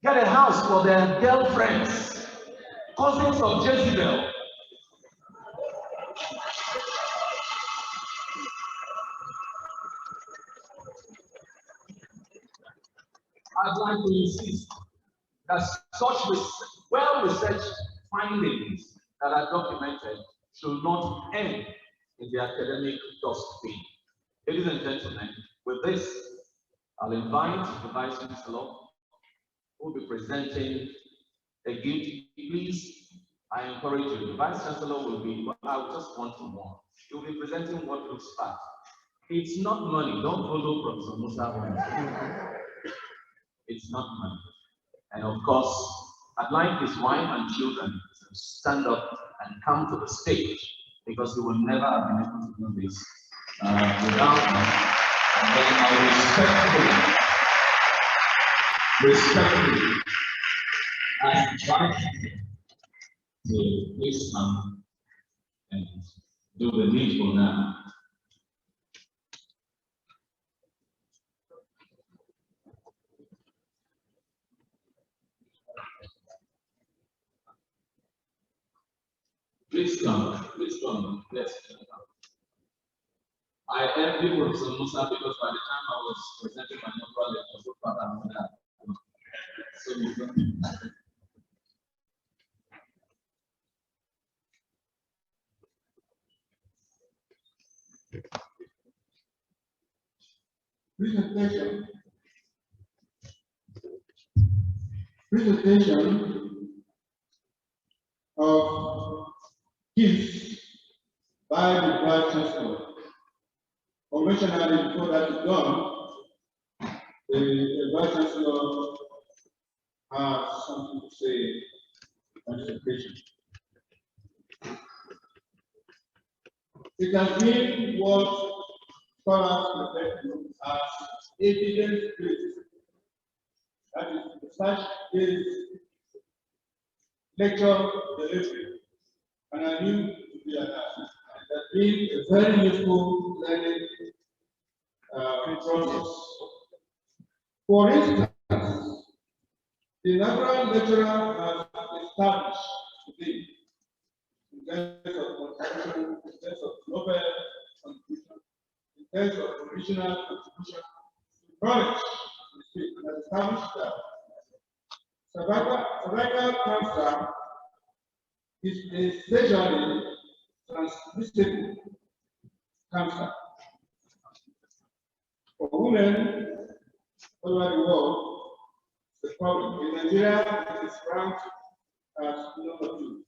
get a house for their girlfriends, cousins of Jezebel. I'd like to insist that such well-researched findings that are documented should not end in the academic dustbin. Ladies and gentlemen, with this, I'll invite the Vice Chancellor who will be presenting a gift. Please, I encourage you. The Vice Chancellor will be, I just want to warn. He will be presenting what looks fat. It's not money. Don't follow Professor Musa. It's not money. And of course, I'd like his wife and children to stand up and come to the stage because he will never have been able to do this without them. And then I respectfully ask Vice to please come and do the needful now. Please come, yes. I envy Professor Musa because by the time I was presenting my inaugural lecture, so far I'm that. Presentation of gifts by the Vice Chancellor. Conventionally, before that is done, the Vice Chancellor has something to say on this occasion. It has been what scholars refer to as evidence-based. That is research-based lecture delivery. And I knew to be an artist. It has been a very useful learning process. For instance, the inaugural lecturer has established today in terms of contribution, in terms of global contribution, in terms of original contribution to knowledge, and established that cervical cancer is a sexually transmissible cancer. For women all over the world, the problem. In Nigeria, it is ranked as number 2.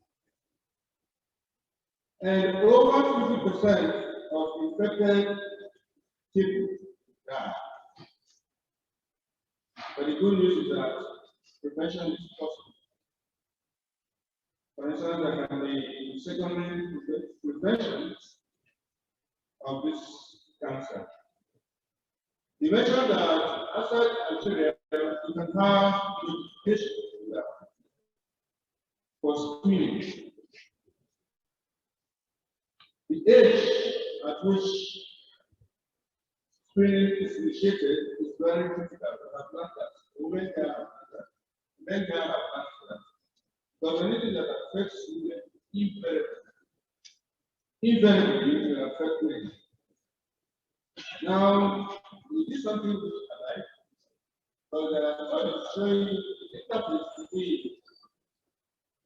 And over 50% of infected people die. But the good news is that prevention is possible. For instance, there can be secondary prevention of this cancer. You mentioned that outside Nigeria, you can have education for screening. The age at which screening is initiated is very critical. Women can have that. Men can have that. Because anything that affects women invariably will affect men. Now, the is something which I like, but there are studies showing the difference between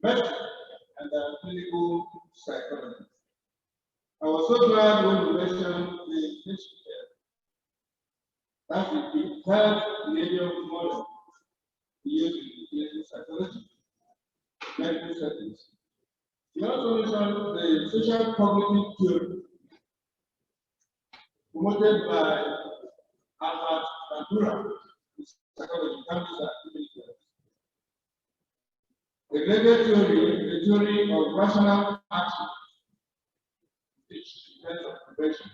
medicine and clinical psychology. I was so glad when you mentioned the patient that it helps behavior model used in clinical psychology, medical settings. You also mentioned the social cognitive theory promoted by Albert Bandura, psychology, the related theory is the theory of rational action, which depends on prevention,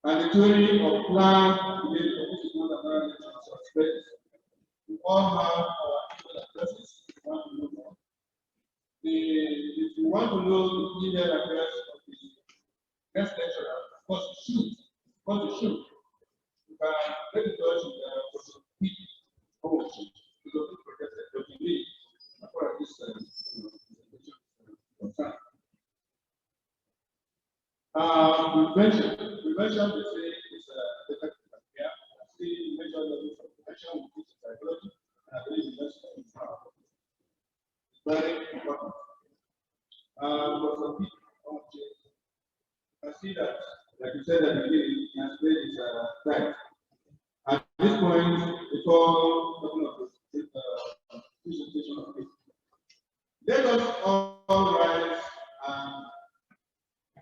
and the theory of planned behavior, which is not about space. We all have our email addresses. If you want to know the email address of the next lecturer, of course you should. You can get in touch with Professor P. Ochi, who is also projected WB, according to this prevention, they say, is better than care. I see major levels of prevention with psychology, and I believe investment is very important. For some people, I see that, like you said at the beginning, translate is right. At this point, before talking of the presentation of it, let us all rise and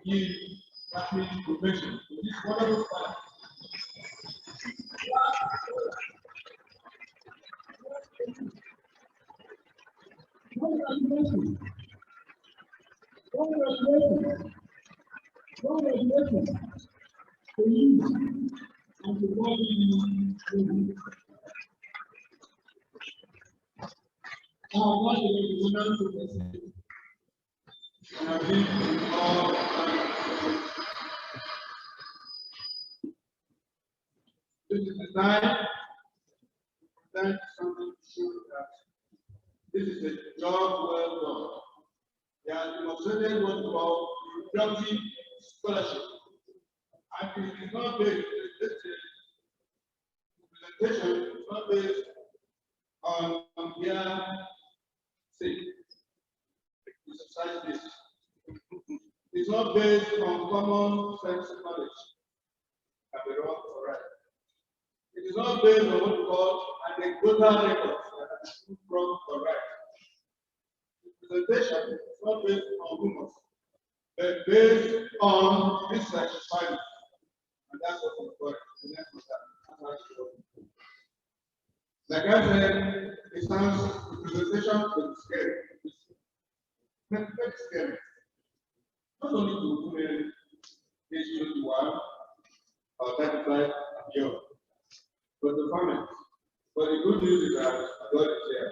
give happy prevention to this wonderful time. Congratulations. Congratulations. Congratulations to you and to God in you. Our God is able to present. And I think we all this is the time to present something to show that this is a job well done. They have demonstrated what we call productive scholarship. And it is not based, this presentation is not based on their sake. It's exercise based. It's not based on common sense knowledge. Can be wrong or right. It is not based on what we call anecdotal records that are wrong or right. The presentation is not based on rumors, but based on research findings. And that's what we've got. Like I said, it sounds the presentation is scary. It's very scary. Not only to women age 21 or 35 and beyond, but the families. But the good news is that God is there.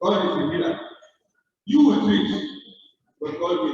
God is a healer. You will treat, but God will